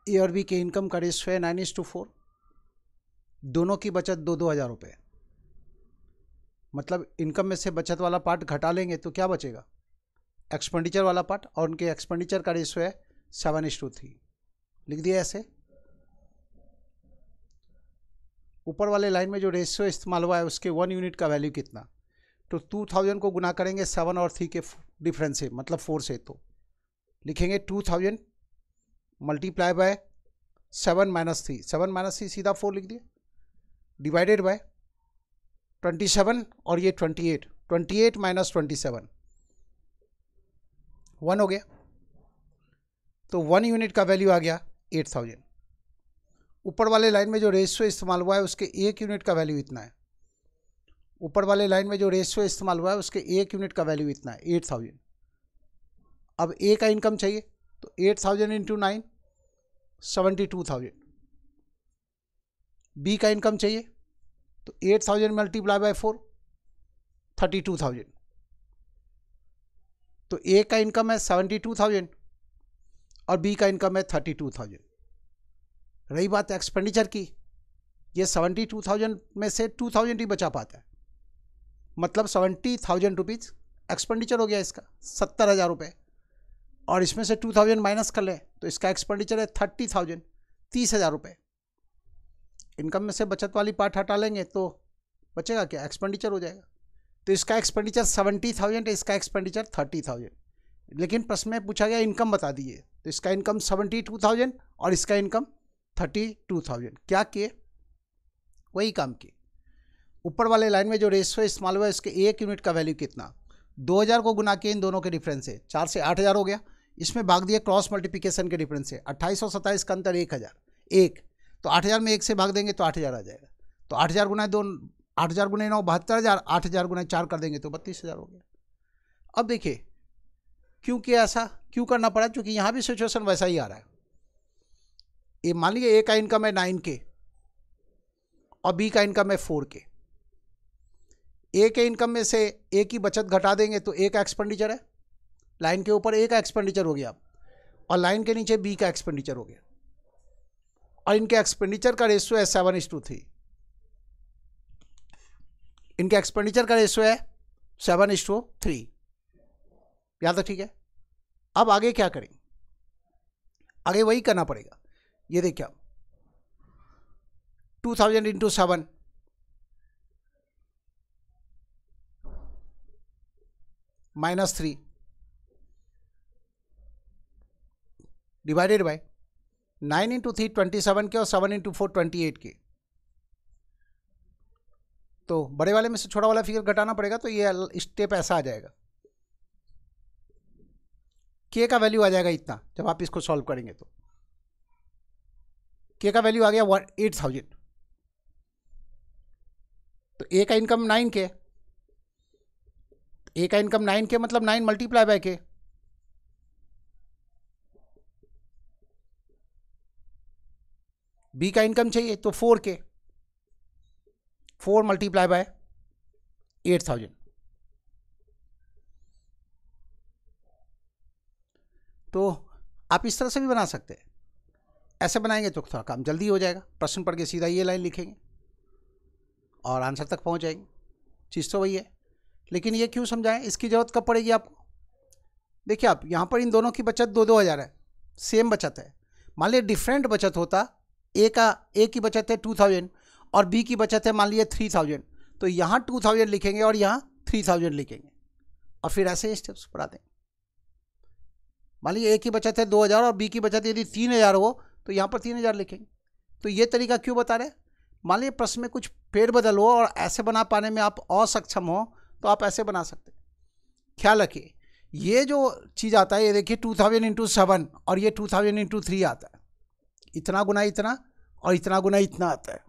ए और बी के इनकम का रेशियो है 9:4, दोनों की बचत 2-2 हज़ार रुपये। मतलब इनकम में से बचत वाला पार्ट घटा लेंगे तो क्या बचेगा, एक्सपेंडिचर वाला पार्ट, और उनके एक्सपेंडिचर का रेशियो है 7:3। लिख दिया ऐसे। ऊपर वाले लाइन में जो रेशियो इस्तेमाल हुआ है उसके 1 यूनिट का वैल्यू कितना, तो 2000 को गुना करेंगे 7 और 3 के डिफरेंस से, मतलब 4 से, तो लिखेंगे 2000 मल्टीप्लाई बाय 7 - 3, 7 - 3 सीधा 4 लिख दिया, डिवाइडेड बाय 27 और ये 28, 28 - 27 1 हो गया, तो 1 यूनिट का वैल्यू आ गया 8000। ऊपर वाले लाइन में जो रेशियो इस्तेमाल हुआ है उसके 1 यूनिट का वैल्यू इतना है। ऊपर वाले लाइन में जो रेशियो इस्तेमाल हुआ है उसके 1 यूनिट का वैल्यू इतना है 8000। अब ए का इनकम चाहिए तो 8000 × 9 72,000। बी का इनकम चाहिए तो 8000 मल्टीप्लाई बाय 4 32,000। तो ए का इनकम है 72,000 और बी का इनकम है 32,000। रही बात एक्सपेंडिचर की, ये 72,000 में से 2,000 ही बचा पाता है, मतलब 70,000 रुपीज़ एक्सपेंडिचर हो गया इसका, 70,000 रुपये, और इसमें से 2000 माइनस कर लें तो इसका एक्सपेंडिचर है 30,000, 30,000 रुपये। इनकम में से बचत वाली पार्ट हटा लेंगे तो बचेगा क्या, एक्सपेंडिचर हो जाएगा। तो इसका एक्सपेंडिचर 70,000 है, इसका एक्सपेंडिचर 30,000। लेकिन प्रश्न में पूछा गया इनकम बता दीजिए, तो इसका इनकम 72,000 और इसका इनकम 32,000। क्या किए, वही काम किए। ऊपर वाले लाइन में जो रेशियो इस्तेमाल हुआ है इसके 1 यूनिट का वैल्यू कितना, 2000 को गुना किए इन दोनों के डिफरेंस से, 4 से 8000 हो गया, इसमें भाग दिया क्रॉस मल्टीप्लिकेशन के डिफरेंस से, 28 और 27 का अंतर 1000, 1 तो 8000 में 1 से भाग देंगे तो 8000 आ जाएगा। तो 8000 गुना 2, 8000 गुना 9 72,000, 8000 गुना 4 कर देंगे तो 32,000 हो गया। अब देखिए क्यों किया ऐसा, क्यों करना पड़ा, क्योंकि यहाँ भी सिचुएशन वैसा ही आ रहा है। ये मान लीजिए ए का इनकम है 9 के और बी का इनकम है 4 के। ए के इनकम में से ए की बचत घटा देंगे तो ए का एक्सपेंडिचर है, लाइन के ऊपर ए का एक्सपेंडिचर हो गया और लाइन के नीचे बी का एक्सपेंडिचर हो गया, और इनके एक्सपेंडिचर का रेशियो है 7:3। इनके एक्सपेंडिचर का रेशियो है 7:3, याद है, ठीक है। अब आगे क्या करें, आगे वही करना पड़ेगा। ये देखिए 2000 इंटू 7 -3 डिवाइडेड बाय 9 इंटू 3 27 के और 7 इंटू 4 28 के। तो बड़े वाले में से छोटा वाला फिगर घटाना पड़ेगा, तो ये स्टेप ऐसा आ जाएगा। के का वैल्यू आ जाएगा इतना जब आप इसको सॉल्व करेंगे। तो के का वैल्यू आ गया 8000। तो ए का इनकम 9 के, ए का इनकम 9 के मतलब 9 मल्टीप्लाई बाय के। बी का इनकम चाहिए तो 4 के, 4 मल्टीप्लाई बाय 8000। तो आप इस तरह से भी बना सकते हैं। ऐसे बनाएंगे तो थोड़ा काम जल्दी हो जाएगा। प्रश्न पढ़ के सीधा ये लाइन लिखेंगे और आंसर तक पहुंच जाएंगे। चीज़ तो वही है, लेकिन ये क्यों समझाएं, इसकी ज़रूरत कब पड़ेगी आपको। देखिए आप यहाँ पर इन दोनों की बचत 2-2 हज़ार है, सेम बचत है। मान लीजिए डिफरेंट बचत होता, ए की बचत है 2000 और बी की बचत है मान लीजिए 3000, तो यहाँ 2000 लिखेंगे और यहाँ 3000 लिखेंगे और फिर ऐसे स्टेप्स पढ़ा देंगे। मान लीजिए ए की बचत है 2000 और बी की बचत यदि 3000 हो तो यहाँ पर 3000 लिखेंगे। तो ये तरीका क्यों बता रहे हैं, मान लीजिए प्रश्न में कुछ फेरबदल हो और ऐसे बना पाने में आप असक्षम हो तो आप ऐसे बना सकते हैं। ख्याल रखिए ये जो चीज़ आता है, ये देखिए 2000 इंटू 7 और ये 2000 इंटू 3 आता है। इतना गुना इतना और इतना गुना इतना आता है।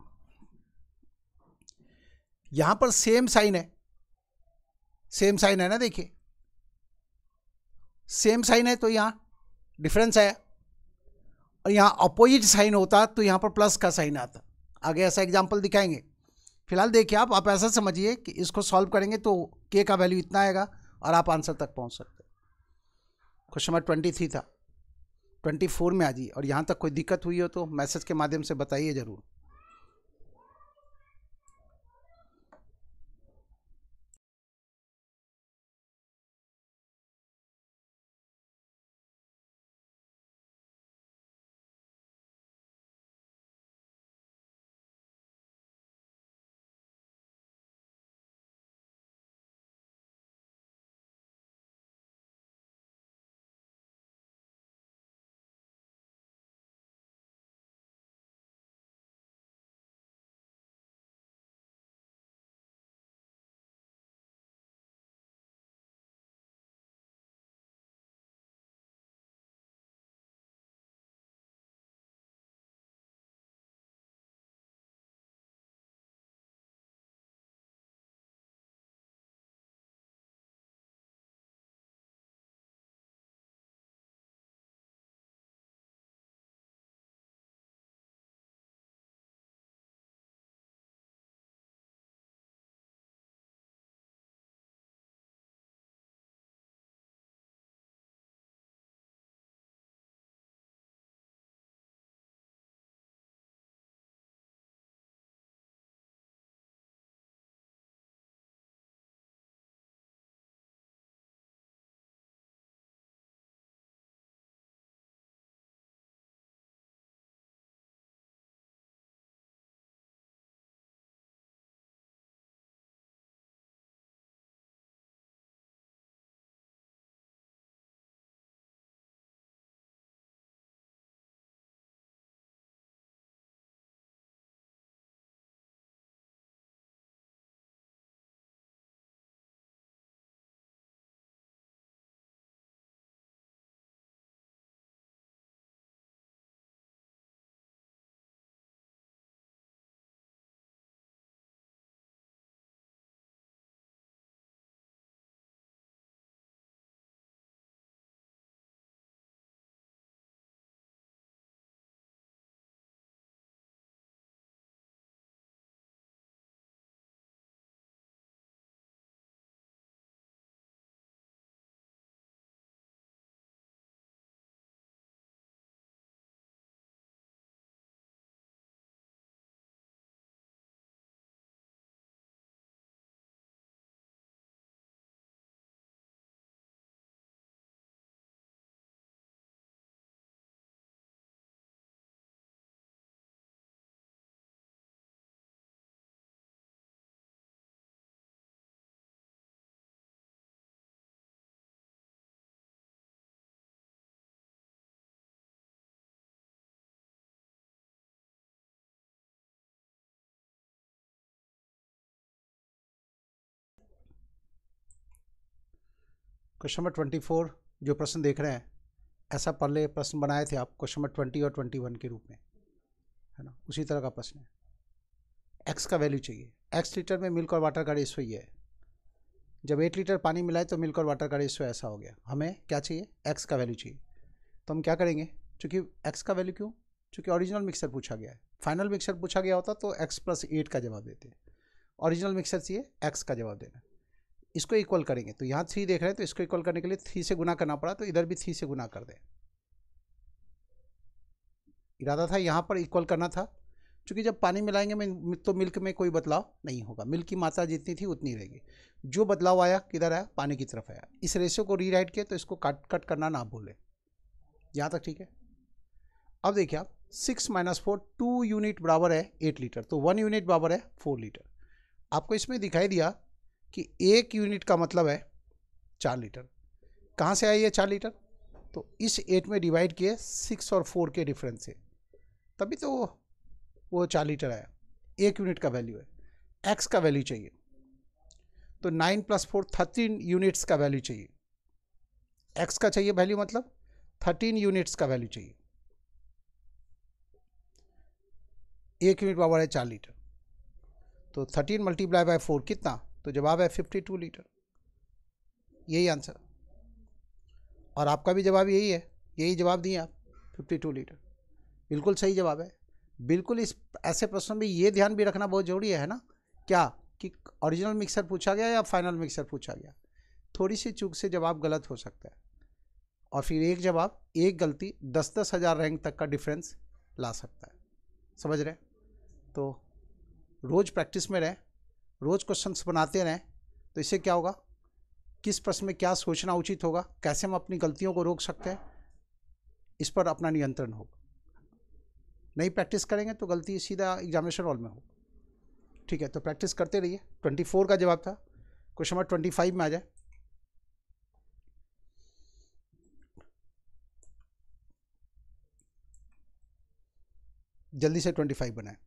यहाँ पर सेम साइन है, सेम साइन है ना, देखिए सेम साइन है तो यहाँ डिफरेंस है, और यहाँ अपोजिट साइन होता तो यहाँ पर प्लस का साइन आता। आगे ऐसा एग्जाम्पल दिखाएंगे। फिलहाल देखिए आप ऐसा समझिए कि इसको सॉल्व करेंगे तो के का वैल्यू इतना आएगा और आप आंसर तक पहुँच सकते हैं। क्वेश्चन नंबर 23 था, 24 में आ जाइए। और यहाँ तक कोई दिक्कत हुई हो तो मैसेज के माध्यम से बताइए ज़रूर। क्वेश्चन नंबर 24 जो प्रश्न देख रहे हैं, ऐसा पहले प्रश्न बनाए थे आप क्वेश्चन नंबर 20 और 21 के रूप में, है ना, उसी तरह का प्रश्न है। एक्स का वैल्यू चाहिए। एक्स लीटर में मिल्क और वाटर का रेशो ये है। जब 8 लीटर पानी मिलाए तो मिल्क और वाटर का रेशो ऐसा हो गया। हमें क्या चाहिए? एक्स का वैल्यू चाहिए। तो हम क्या करेंगे, चूँकि एक्स का वैल्यू क्यों, चूँकि ओरिजिनल मिक्सर पूछा गया है। फाइनल मिक्सर पूछा गया होता तो एक्स प्लस 8 का जवाब देते। ओरिजिनल मिक्सर चाहिए, एक्स का जवाब देना। इसको इक्वल करेंगे तो यहाँ 3 देख रहे हैं, तो इसको इक्वल करने के लिए 3 से गुना करना पड़ा, तो इधर भी 3 से गुना कर दें। इरादा था यहाँ पर इक्वल करना था, क्योंकि जब पानी मिलाएंगे तो मिल्क में कोई बदलाव नहीं होगा। मिल्क की मात्रा जितनी थी उतनी रहेगी। जो बदलाव आया किधर आया? पानी की तरफ आया। इस रेशियो को रीराइट किया तो इसको कट करना ना भूलें। यहाँ तक ठीक है। अब देखिए आप 6 - 4 2 यूनिट बराबर है 8 लीटर, तो 1 यूनिट बराबर है 4 लीटर। आपको इसमें दिखाई दिया कि 1 यूनिट का मतलब है 4 लीटर। कहाँ से आई है 4 लीटर? तो इस 8 में डिवाइड किए 6 और 4 के डिफरेंस से, तभी तो वो 4 लीटर आया। 1 यूनिट का वैल्यू है। एक्स का वैल्यू चाहिए तो 9 + 4 13 यूनिट्स का वैल्यू चाहिए। एक्स का चाहिए वैल्यू, मतलब 13 यूनिट्स का वैल्यू चाहिए। 1 यूनिट बराबर है 4 लीटर, तो 13 × 4 कितना? तो जवाब है 52 लीटर। यही आंसर। और आपका भी जवाब यही है, यही जवाब दिए आप, 52 लीटर। बिल्कुल सही जवाब है। बिल्कुल इस ऐसे प्रश्न में ये ध्यान भी रखना बहुत जरूरी है ना, क्या कि ओरिजिनल मिक्सर पूछा गया या फाइनल मिक्सर पूछा गया। थोड़ी सी चूक से जवाब गलत हो सकता है, और फिर एक जवाब, एक गलती 10-10 हज़ार रैंक तक का डिफरेंस ला सकता है। समझ रहे? तो रोज़ प्रैक्टिस में रहें, रोज़ क्वेश्चंस बनाते रहें, तो इससे क्या होगा, किस प्रश्न में क्या सोचना उचित होगा, कैसे हम अपनी गलतियों को रोक सकते हैं, इस पर अपना नियंत्रण होगा। नहीं प्रैक्टिस करेंगे तो गलती सीधा एग्जामिनेशन हॉल में हो। ठीक है, तो प्रैक्टिस करते रहिए। 24 का जवाब था। क्वेश्चन नंबर 25 में आ जाए। जल्दी से 25 बनाए।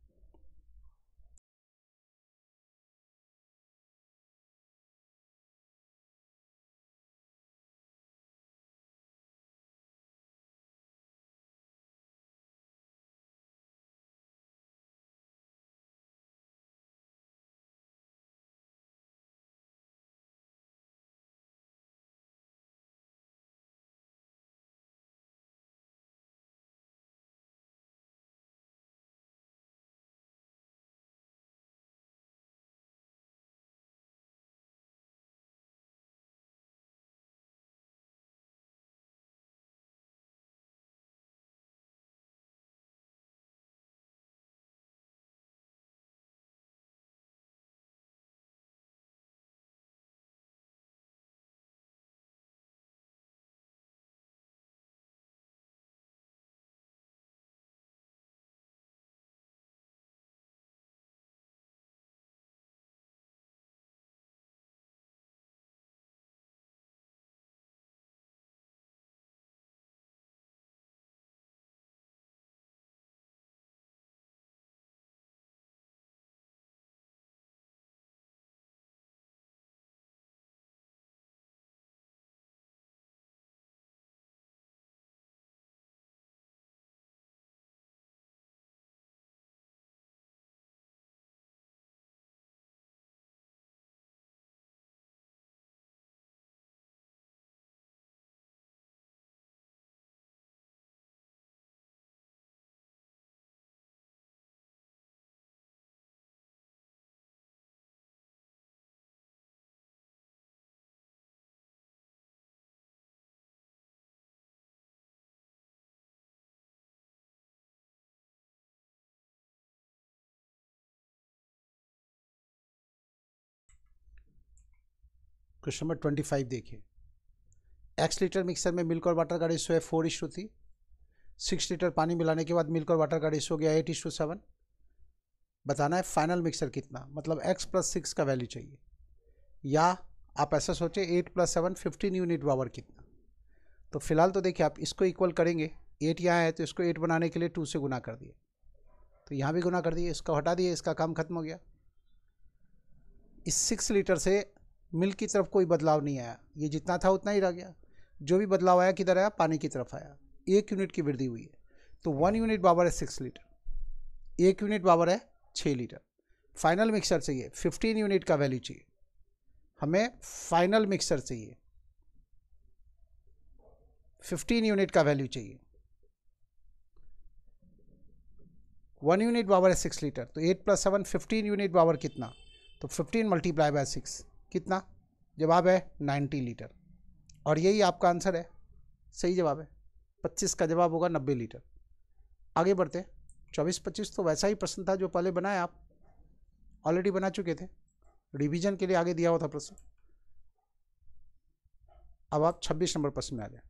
क्वेश्चन नंबर 25 देखिए। एक्स लीटर मिक्सर में मिल्क और वाटर का रेशो है 4:3। 6 लीटर पानी मिलाने के बाद मिल्क और वाटर का रेशो हो गया 8:7। बताना है फाइनल मिक्सर कितना, मतलब x + 6 का वैल्यू चाहिए। या आप ऐसा सोचें 8 + 7 15 यूनिट बराबर कितना। तो फिलहाल तो देखिए आप इसको इक्वल करेंगे, 8 यहाँ है तो इसको 8 बनाने के लिए 2 से गुना कर दिए, तो यहाँ भी गुना कर दिए, इसको हटा दिए, इसका काम खत्म हो गया। इस 6 लीटर से मिल्क की तरफ कोई बदलाव नहीं आया, ये जितना था उतना ही रह गया। जो भी बदलाव आया किधर आया, पानी की तरफ आया। 1 यूनिट की वृद्धि हुई है, तो 1 यूनिट बराबर है 6 लीटर, 1 यूनिट बराबर है 6 लीटर। फाइनल मिक्सचर चाहिए, 15 यूनिट का वैल्यू चाहिए हमें, फाइनल मिक्सचर चाहिए 15 यूनिट का वैल्यू चाहिए। 1 यूनिट बराबर है 6 लीटर, तो 8 + 7 15 यूनिट बराबर कितना, तो 15 मल्टीप्लाई बाय 6 कितना, जवाब है 90 लीटर। और यही आपका आंसर है, सही जवाब है। 25 का जवाब होगा 90 लीटर। आगे बढ़ते हैं। 24-25 तो वैसा ही प्रश्न था जो पहले बनाए, आप ऑलरेडी बना चुके थे, रिवीजन के लिए आगे दिया हुआ था प्रश्न। अब आप 26 नंबर प्रश्न में आ जाए।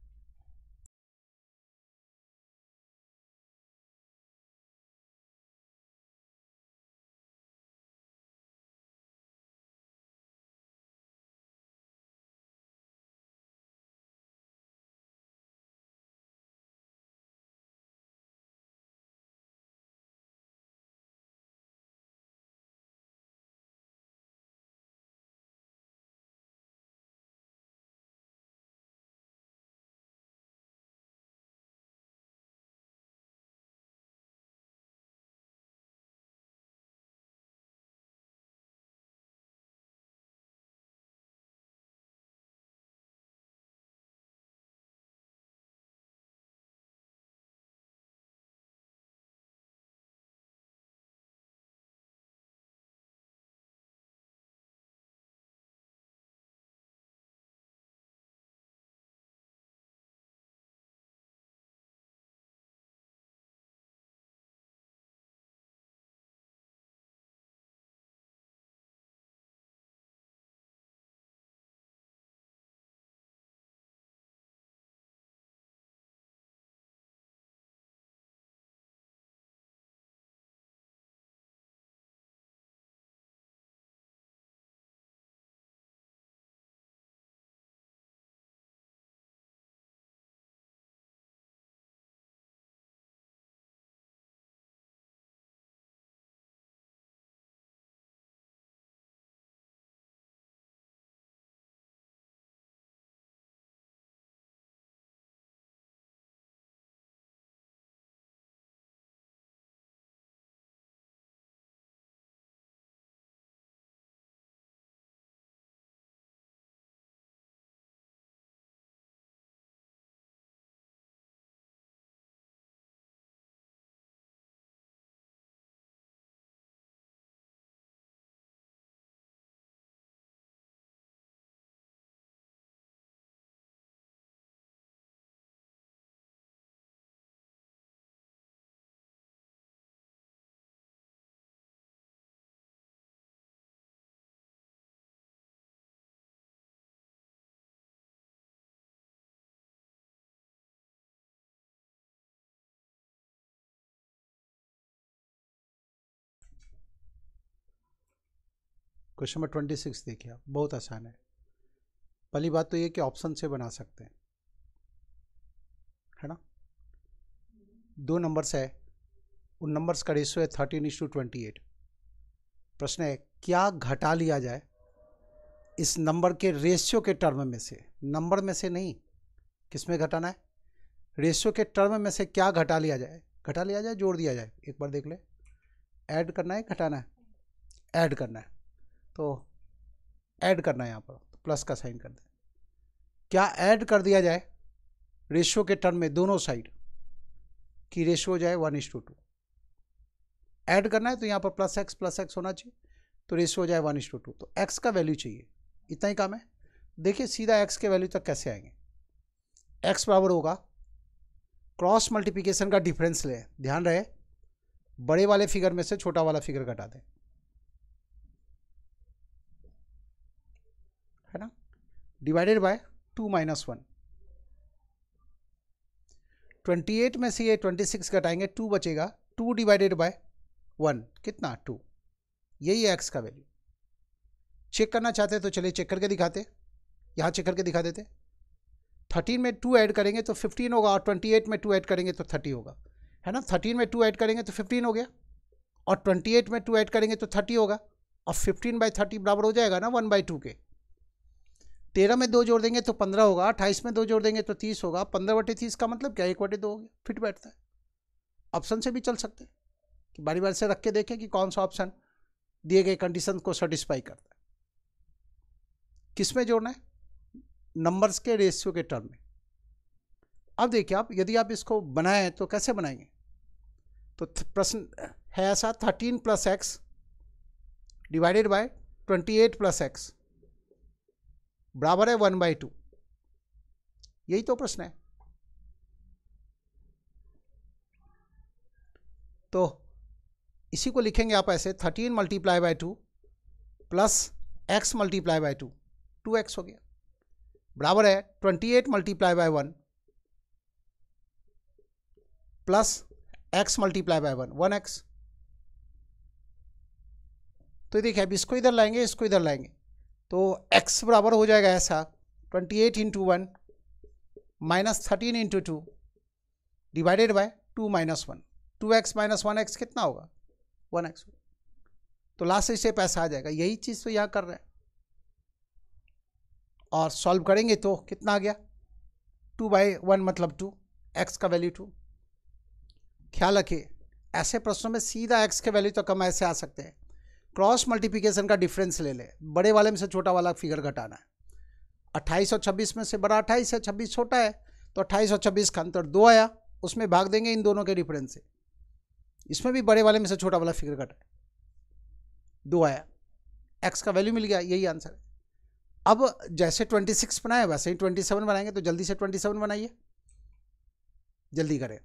क्वेश्चन नंबर 26 देखिए आप, बहुत आसान है। पहली बात तो ये कि ऑप्शन से बना सकते हैं, है ना। 2 नंबर्स है, उन नंबर्स का रेशियो है 13:28। प्रश्न है क्या घटा लिया जाए इस नंबर के रेशियो के टर्म में से, नंबर में से नहीं, किस में घटाना है, रेशियो के टर्म में से क्या घटा लिया जाए, घटा लिया जाए जोड़ दिया जाए, एक बार देख ले। ऐड करना है घटाना है, ऐड करना है, तो ऐड करना है, यहाँ पर तो प्लस का साइन कर दें। क्या ऐड कर दिया जाए रेशियो के टर्म में, दोनों साइड की रेशियो हो जाए 1:2। ऐड करना है तो यहाँ पर प्लस एक्स होना चाहिए, तो रेशियो हो जाए 1:2। तो एक्स का वैल्यू चाहिए, इतना ही काम है। देखिए सीधा एक्स के वैल्यू तक कैसे आएंगे। एक्स बराबर होगा क्रॉस मल्टीप्लिकेशन का डिफरेंस ले, ध्यान रहे बड़े वाले फिगर में से छोटा वाला फिगर घटा दें, है ना, डिवाइडेड बाय 2 - 1। 28 में से ये 26 घटाएंगे, 2 बचेगा, 2 डिवाइडेड बाय 1 कितना 2, यही है एक्स का वैल्यू। चेक करना चाहते तो चलिए चेक करके दिखाते, यहाँ चेक करके दिखा देते। 13 में 2 ऐड करेंगे तो 15 होगा, और 28 में 2 ऐड करेंगे तो 30 होगा, है ना। 13 में 2 ऐड करेंगे तो 15 हो गया, और 28 में 2 ऐड करेंगे तो 30 होगा, और 15/30 बराबर हो जाएगा ना 1/2 के। 13 में 2 जोड़ देंगे तो 15 होगा, 28 में 2 जोड़ देंगे तो 30 होगा। 15/30 का मतलब क्या, 1/2 हो गया, फिट बैठता है। ऑप्शन से भी चल सकते हैं कि बारी बारी से रख के देखें कि कौन सा ऑप्शन दिए गए कंडीशन को सेटिस्फाई करता है। किस में जोड़ना है, नंबर्स के रेशियो के टर्म में। अब देखिए आप, यदि आप इसको बनाएं तो कैसे बनाएंगे, तो प्रश्न है ऐसा, 13 + x डिवाइडेड बाय 28 + x बराबर है 1/2। यही तो प्रश्न है। तो इसी को लिखेंगे आप ऐसे, 13 × 2 प्लस x × 2, 2x हो गया, बराबर है 28 × 1 प्लस x × 1, 1x। तो देखिए अब इसको इधर लाएंगे, इसको इधर लाएंगे, तो x बराबर हो जाएगा ऐसा, 28 × 1 minus 13 × 2 divided by 2 - 1, 2x - 1x कितना होगा, 1x। तो लास्ट स्टेप ऐसा आ जाएगा, यही चीज़ तो यहाँ कर रहे हैं। और सॉल्व करेंगे तो कितना आ गया, 2/1 मतलब 2, x का वैल्यू 2। ख्याल रखिए ऐसे प्रश्नों में सीधा x के वैल्यू तक हम ऐसे आ सकते हैं, क्रॉस मल्टीप्लिकेशन का डिफरेंस ले ले, बड़े वाले में से छोटा वाला फिगर घटाना है। 28 और 26 में से बड़ा 28 है, 26 छोटा है, तो 28 और 26 का अंतर 2 आया, उसमें भाग देंगे इन दोनों के डिफरेंस से। इसमें भी बड़े वाले में से छोटा वाला फिगर घटा, 2 आया, x का वैल्यू मिल गया, यही आंसर है। अब जैसे 26 बनाए वैसे ही 27 बनाएंगे, तो जल्दी से 27 बनाइए, जल्दी करें।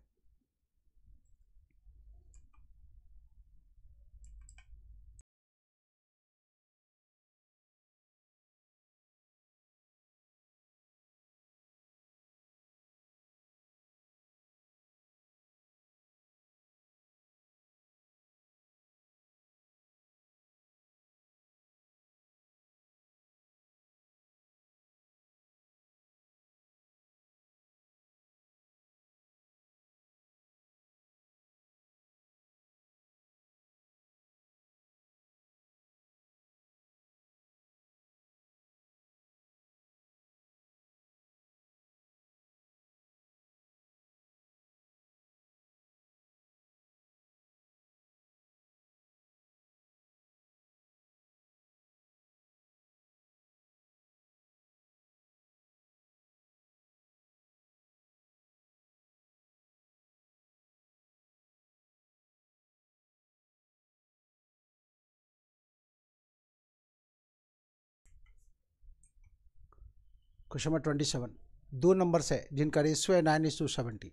क्वेश्चन नंबर 27, 2 नंबर्स है जिनका रेशियो है 9:70।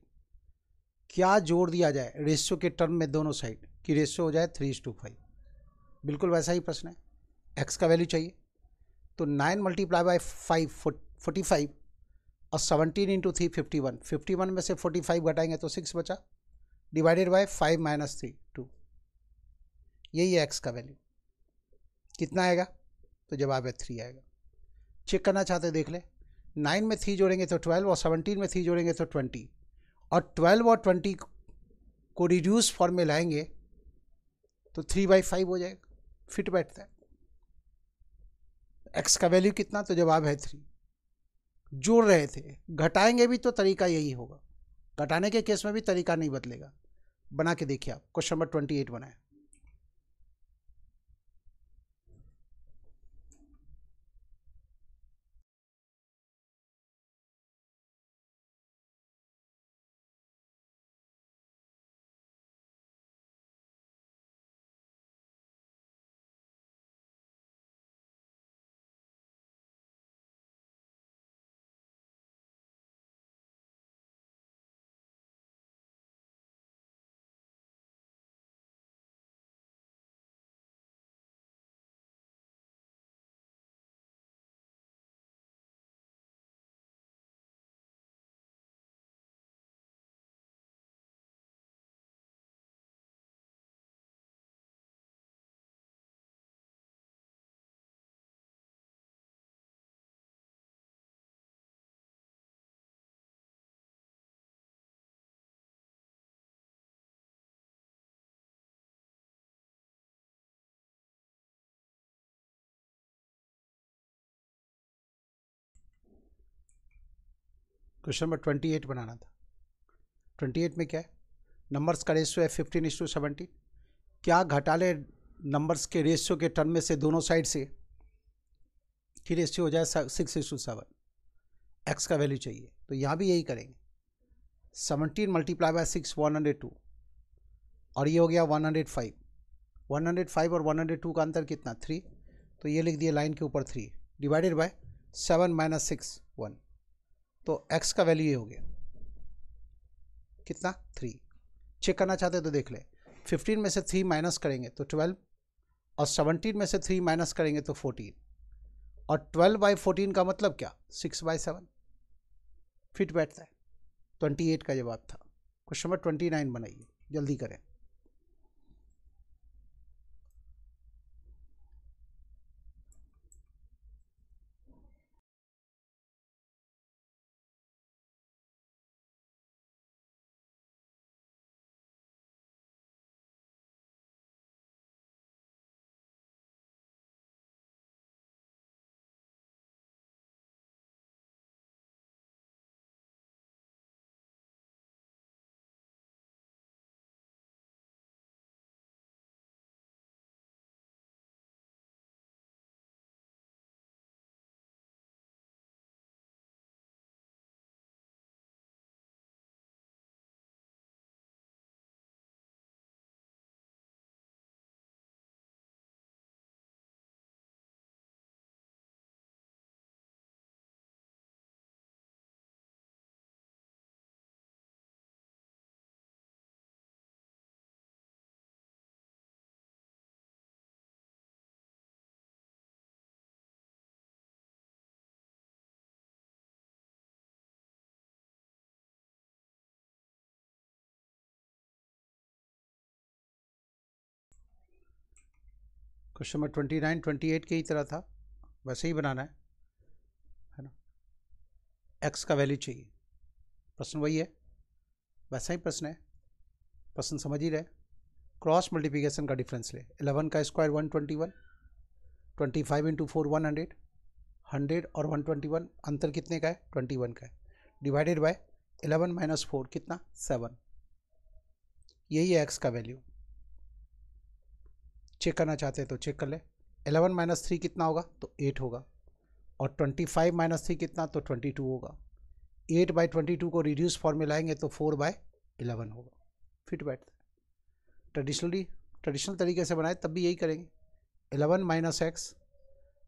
क्या जोड़ दिया जाए रेशियो के टर्म में दोनों साइड की रेशियो हो जाए 3:5। बिल्कुल वैसा ही प्रश्न है, x का वैल्यू चाहिए, तो 9 × 5 45 और 17 × 3 51, 51 में से 45 घटाएंगे तो 6 बचा, डिवाइडेड बाय 5 - 3 2। यही है x का वैल्यू, कितना आएगा, तो जवाब है 3 आएगा। चेक करना चाहते देख ले, 9 में 3 जोड़ेंगे तो 12 और 17 में 3 जोड़ेंगे तो 20, और 12 और 20 को रिड्यूस फॉर्म में लाएंगे तो 3/5 हो जाएगा, फिट बैठता है। x का वैल्यू कितना, तो जवाब है 3। जोड़ रहे थे, घटाएंगे भी तो तरीका यही होगा, घटाने के केस में भी तरीका नहीं बदलेगा। बना के देखिए आप, क्वेश्चन नंबर 28 बनाए। क्वेश्चन नंबर 28 बनाना था। 28 में क्या है, नंबर्स का रेशियो है 15:17। क्या घटाले नंबर्स के रेशियो के टर्म में से दोनों साइड से की रेशियो हो जाए 6:7। एक्स का वैल्यू चाहिए, तो यहाँ भी यही करेंगे। 17 मल्टीप्लाई बाय 6 102, और ये हो गया 105। 105 और 102 का अंतर कितना, 3, तो ये लिख दिए लाइन के ऊपर 3 डिवाइडेड बाय 7 - 6 1, तो x का वैल्यू ये हो गया कितना, 3। चेक करना चाहते तो देख ले, 15 में से 3 माइनस करेंगे तो 12, और 17 में से 3 माइनस करेंगे तो 14, और 12/14 का मतलब क्या, 6/7 फिट बैठता है। 28 का जवाब था। क्वेश्चन नंबर 29 बनाइए, जल्दी करें। क्वेश्चन नंबर 29 28 की ही तरह था, वैसे ही बनाना है ना। एक्स का वैल्यू चाहिए, प्रश्न वही है, वैसा ही प्रश्न है, प्रश्न समझ ही रहे। क्रॉस मल्टीप्लिकेशन का डिफरेंस ले, 11 का स्क्वायर 121, 25 × 4 100, 100 और 121 अंतर कितने का है, 21 का है, डिवाइडेड बाय 11 - 4 कितना, 7। यही है एक्स का वैल्यू। चेक करना चाहते हैं तो चेक कर ले। 11 - 3 कितना होगा, तो 8 होगा, और 25 - 3 कितना, तो 22 होगा। 8/22 को रिड्यूस फॉर्म में लाएंगे तो 4/11 होगा, फिट बैठता है। ट्रेडिशनल तरीके से बनाए तब भी यही करेंगे। 11 - x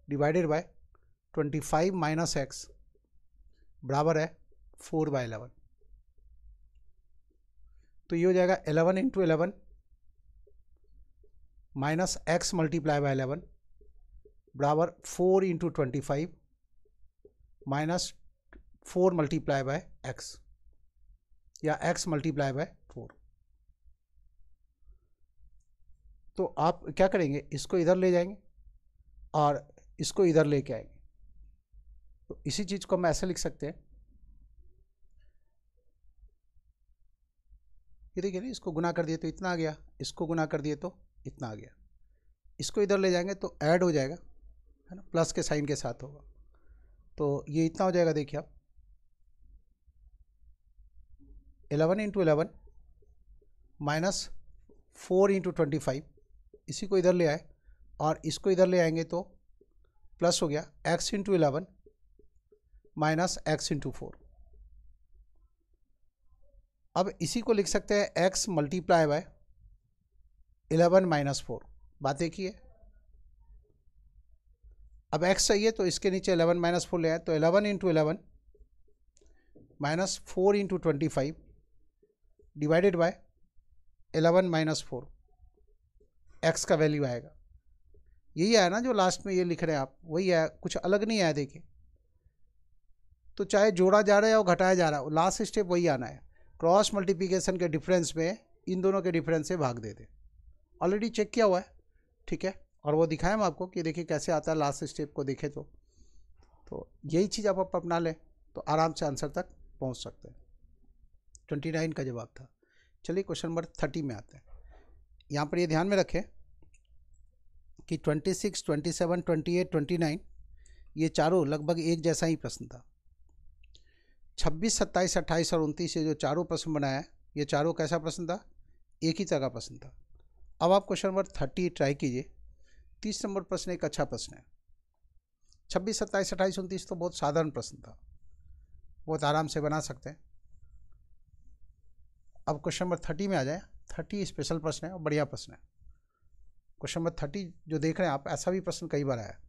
डिवाइडेड बाय 25 - x बराबर है 4/11, तो ये हो जाएगा 11 × 11 माइनस x मल्टीप्लाई बाय 11 बराबर 4 × 25 माइनस 4 मल्टीप्लाई बाय x, या x मल्टीप्लाई बाय 4। तो आप क्या करेंगे, इसको इधर ले जाएंगे और इसको इधर लेके आएंगे, तो इसी चीज को हम ऐसे लिख सकते हैं, ये देखिए ना, इसको गुना कर दिए तो इतना आ गया, इसको गुना कर दिए तो इतना आ गया, इसको इधर ले जाएंगे तो ऐड हो जाएगा, है ना, प्लस के साइन के साथ होगा, तो ये इतना हो जाएगा। देखिए आप 11 × 11 माइनस 4 × 25, इसी को इधर ले आए और इसको इधर ले आएंगे तो प्लस हो गया x × 11 माइनस x × 4। अब इसी को लिख सकते हैं x मल्टीप्लाई बाय 11 - 4, बात एक ही है। अब x चाहिए तो इसके नीचे 11 - 4 ले आए, तो 11 × 11 माइनस 4 × 25 डिवाइडेड बाय 11 - 4, x का वैल्यू आएगा। यही आया ना जो लास्ट में ये लिख रहे हैं आप, वही आया, कुछ अलग नहीं आया। देखिए, तो चाहे जोड़ा जा रहा है और घटाया जा रहा है, लास्ट स्टेप वही आना है। क्रॉस मल्टीप्लिकेशन के डिफरेंस में इन दोनों के डिफरेंस से भाग दे दे, ऑलरेडी चेक किया हुआ है, ठीक है, और वो दिखाएं हम आपको कि देखिए कैसे आता है, लास्ट स्टेप को देखें तो यही चीज़ आप अपना लें तो आराम से आंसर तक पहुंच सकते हैं। 29 का जवाब था। चलिए क्वेश्चन नंबर 30 में आते हैं। यहाँ पर ये ध्यान में रखें कि 26, 27, 28, 29 ये चारों लगभग एक जैसा ही प्रश्न था। 26, 27, 28 और 29 से जो चारों प्रश्न बनाया है, ये चारों कैसा प्रश्न था? एक ही तरह का प्रश्न था। अब आप क्वेश्चन नंबर 30 ट्राई कीजिए। 30 नंबर प्रश्न एक अच्छा प्रश्न है। 26, 27, 28, 29 तो बहुत साधारण प्रश्न था, बहुत आराम से बना सकते हैं। अब क्वेश्चन नंबर 30 में आ जाए। 30 स्पेशल प्रश्न है और बढ़िया प्रश्न है। क्वेश्चन नंबर 30 जो देख रहे हैं आप, ऐसा भी प्रश्न कई बार आया है।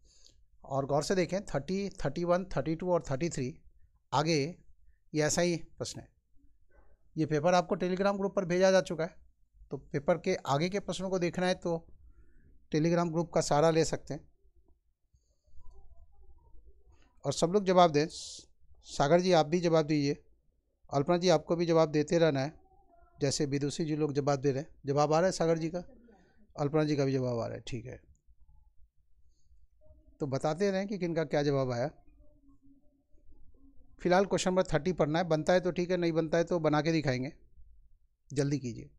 और गौर से देखें, 30, 31, 32 और 33 आगे ये ऐसा ही प्रश्न है। ये पेपर आपको टेलीग्राम ग्रुप पर भेजा जा चुका है, तो पेपर के आगे के प्रश्नों को देखना है तो टेलीग्राम ग्रुप का सहारा ले सकते हैं। और सब लोग जवाब दें। सागर जी आप भी जवाब दीजिए, अल्पना जी आपको भी जवाब देते रहना है, जैसे विदुषी जी लोग जवाब दे रहे हैं। जवाब आ रहा है सागर जी का, अल्पना जी का भी जवाब आ रहा है, ठीक है। तो बताते रहें कि किनका क्या जवाब आया। फिलहाल क्वेश्चन नंबर 30 पढ़ना है, बनता है तो ठीक है, नहीं बनता है तो बना के दिखाएंगे। जल्दी कीजिए।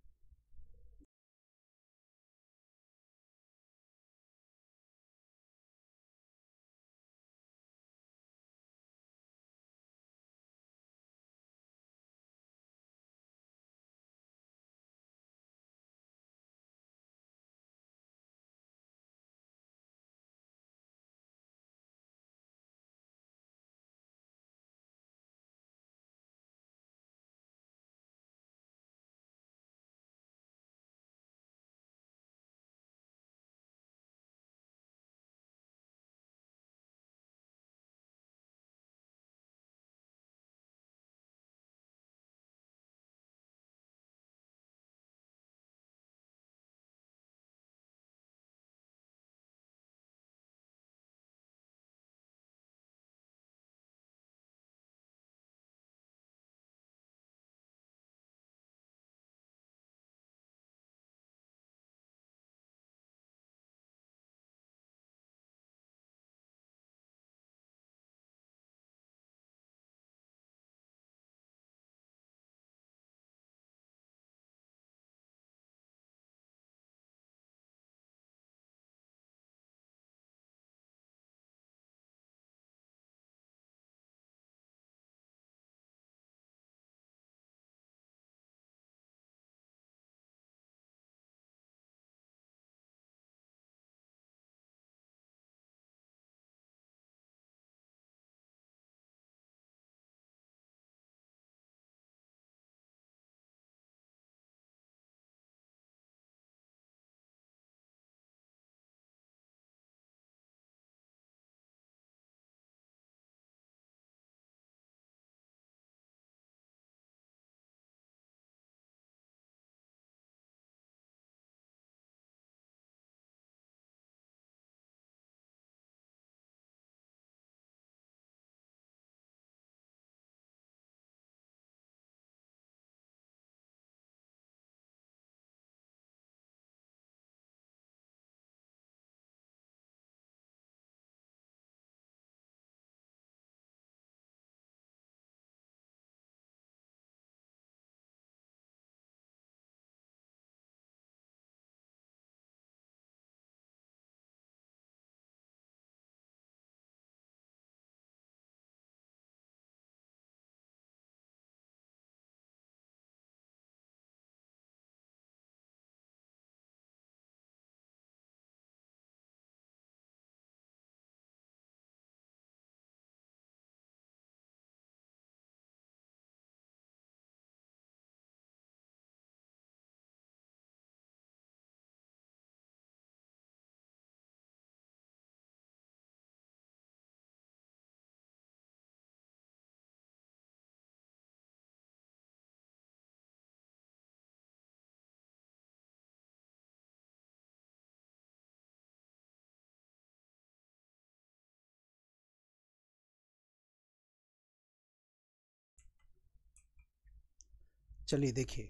चलिए देखिए,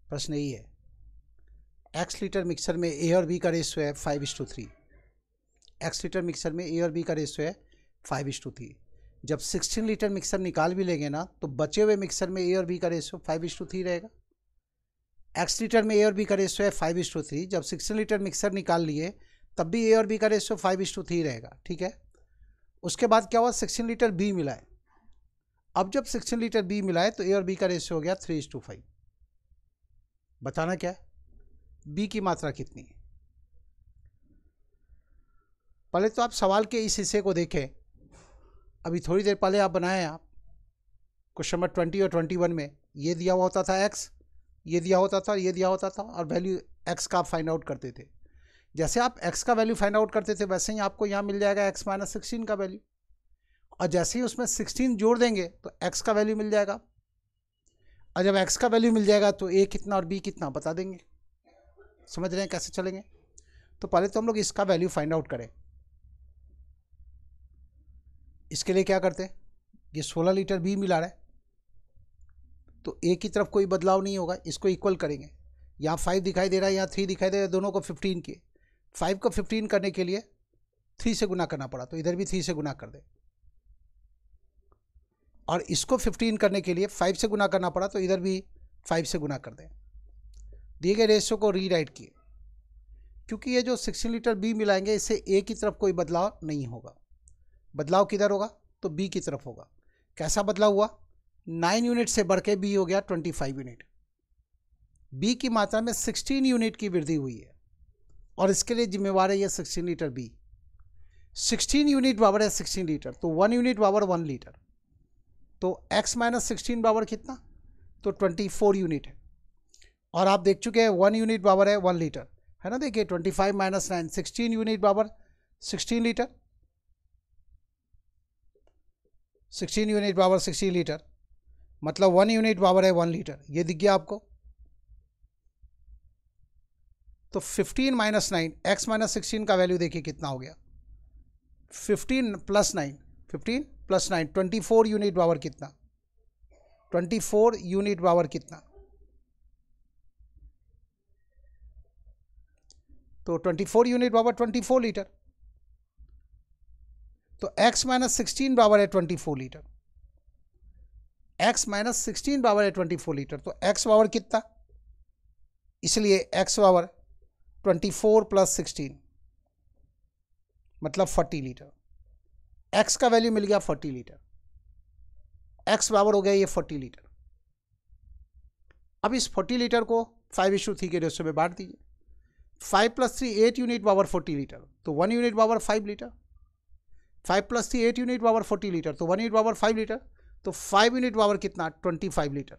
प्रश्न यही है। एक्स लीटर मिक्सर में ए और बी का रेशियो है 5:3। एक्स लीटर मिक्सर में ए और बी का रेशियो है 5:3। जब 16 लीटर मिक्सर निकाल भी लेंगे ना, तो बचे हुए मिक्सर में ए और बी का रेशियो 5:3 रहेगा। एक्स लीटर में ए और बी का रेशियो है 5:3। जब 16 लीटर मिक्सर निकाल लिए तब भी ए और बी का रेशियो 5:3 रहेगा, ठीक है। उसके बाद क्या हुआ, 16 लीटर बी मिला है, अब जब 16 लीटर बी मिला है तो ए और बी का रेशियो हो गया 3:5। बताना क्या है, बी की मात्रा कितनी है। पहले तो आप सवाल के इस हिस्से को देखें, अभी थोड़ी देर पहले आप बनाए आप क्वेश्चन नंबर 20 और 21 में ये दिया हुआ होता था एक्स, ये दिया होता था, ये दिया होता था, और वैल्यू एक्स का आप फाइंड आउट करते थे। जैसे आप एक्स का वैल्यू फाइंड आउट करते थे वैसे ही आपको यहाँ मिल जाएगा एक्स माइनस 16 का वैल्यू, और जैसे ही उसमें 16 जोड़ देंगे तो एक्स का वैल्यू मिल जाएगा, और जब एक्स का वैल्यू मिल जाएगा तो ए कितना और बी कितना बता देंगे। समझ रहे हैं कैसे चलेंगे। तो पहले तो हम लोग इसका वैल्यू फाइंड आउट करें। इसके लिए क्या करते हैं, ये 16 लीटर बी मिला रहा है तो ए की तरफ कोई बदलाव नहीं होगा, इसको इक्वल करेंगे। यहाँ 5 दिखाई दे रहा है, यहाँ 3 दिखाई दे रहा है, दोनों को 15 किए। 5 को 15 करने के लिए 3 से गुना करना पड़ा, तो इधर भी 3 से गुना कर दे, और इसको 15 करने के लिए 5 से गुना करना पड़ा, तो इधर भी 5 से गुना कर दें। दिए गए रेशियो को रीराइट किए, क्योंकि ये जो 16 लीटर बी मिलाएंगे इससे ए की तरफ कोई बदलाव नहीं होगा। बदलाव किधर होगा, तो बी की तरफ होगा। कैसा बदलाव हुआ, 9 यूनिट से बढ़ के बी हो गया 25 यूनिट। बी की मात्रा में 16 यूनिट की वृद्धि हुई है, और इसके लिए जिम्मेवार है ये 16 लीटर बी। 16 यूनिट बराबर है 16 लीटर, तो 1 यूनिट बराबर 1 लीटर, तो x माइनस 16 बराबर कितना, तो 24 यूनिट है। और आप देख चुके हैं 1 यूनिट बराबर है 1 लीटर, है ना। देखिए 25 माइनस 9, 16 यूनिट बराबर 16 लीटर, 16 यूनिट बराबर 16 लीटर, मतलब 1 यूनिट बराबर है 1 लीटर। ये दिख गया आपको। तो 15 माइनस 9, एक्स माइनस 16 का वैल्यू देखिए कितना हो गया, 15 प्लस 9, 15 प्लस 9, 24 यूनिट बराबर कितना, 24 यूनिट बराबर कितना, तो 24 यूनिट बराबर 24 लीटर। तो x माइनस 16 बराबर है 24 लीटर, x माइनस 16 बराबर है 24 लीटर, तो x बराबर कितना, इसलिए x बराबर 24 प्लस 16 मतलब 40 लीटर। x का वैल्यू मिल गया 40 लीटर, x बराबर हो गया ये 40 लीटर। अब इस 40 लीटर को 5:3 के रेशियो में बांट दीजिए। 5 प्लस 3 8 यूनिट बराबर 40 लीटर, तो 1 यूनिट बराबर 5 लीटर। 5 प्लस 3 8 यूनिट बराबर 40 लीटर, तो 1 यूनिट बराबर 5 लीटर, तो 5 यूनिट बराबर कितना 25 लीटर,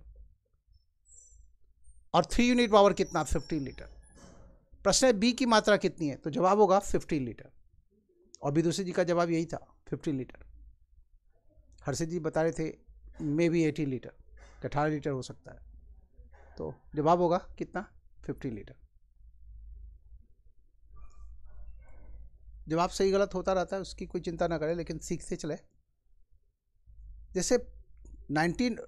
और 3 यूनिट बराबर कितना 15 लीटर। प्रश्न है बी की मात्रा कितनी है, तो जवाब होगा 15 लीटर, और विदुषी जी का जवाब यही था 15 लीटर। हर्षित जी बता रहे थे मे भी 18 लीटर, 18 लीटर हो सकता है, तो जवाब होगा कितना 15 लीटर। जवाब सही गलत होता रहता है, उसकी कोई चिंता ना करें, लेकिन सीखते चले। जैसे 20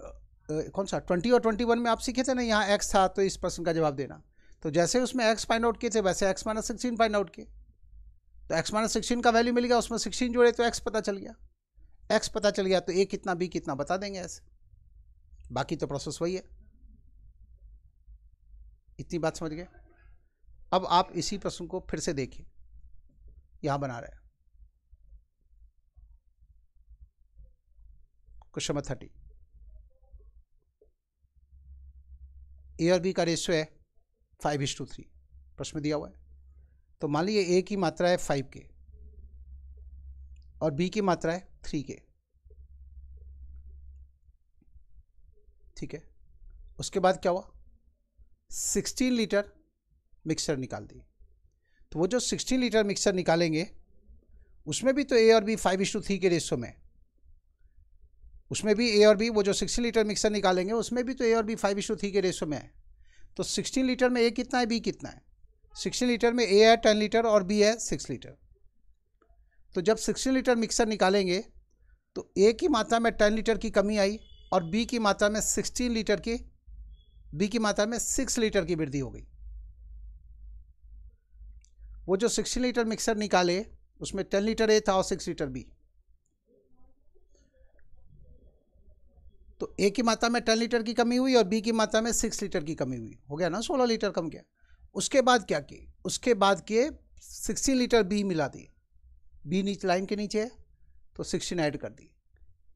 और 21 में आप सीखे थे ना, यहाँ x था तो इस प्रश्न का जवाब देना, तो जैसे उसमें x फाइंड आउट किए थे वैसे x माइनस 16 फाइंड आउट किए, तो x माइनस 16 का वैल्यू मिल गया, उसमें 16 जोड़े तो x पता चल गया। x पता चल गया तो a कितना b कितना बता देंगे ऐसे, बाकी तो प्रोसेस वही है। इतनी बात समझ गए। अब आप इसी प्रश्न को फिर से देखिए, यहां बना रहे हैं क्वेश्चन नंबर 30। ए और बी का रेशियो है 5:3, प्रश्न में दिया हुआ है। तो मान लीजिए ए की मात्रा है 5 के और बी की मात्रा है 3 के, ठीक है। उसके बाद क्या हुआ, 16 लीटर मिक्सचर निकाल दी। तो वो जो 16 लीटर मिक्सचर निकालेंगे उसमें भी तो ए और बी 5:3 के रेशियो में, उसमें भी ए और बी, वो जो 16 लीटर मिक्सचर निकालेंगे उसमें भी तो ए और बी 5:3 के रेशियो में है। तो 16 लीटर में ए कितना है, बी कितना है। 16 लीटर में ए है 10 लीटर और बी है 6 लीटर। तो जब 16 लीटर मिक्सर निकालेंगे तो ए की मात्रा में 10 लीटर की कमी आई और बी की मात्रा में 16 लीटर की, बी की मात्रा में 6 लीटर की वृद्धि हो गई। वो जो 16 लीटर मिक्सर निकाले उसमें 10 लीटर ए था और 6 लीटर बी। तो ए की मात्रा में 10 लीटर की कमी हुई और बी की मात्रा में 6 लीटर की कमी हुई, हो गया ना 16 लीटर कम गया। उसके बाद क्या किए, उसके बाद किए 16 लीटर बी मिला दिए, बी नीचे लाइन के नीचे है तो 16 ऐड कर दी।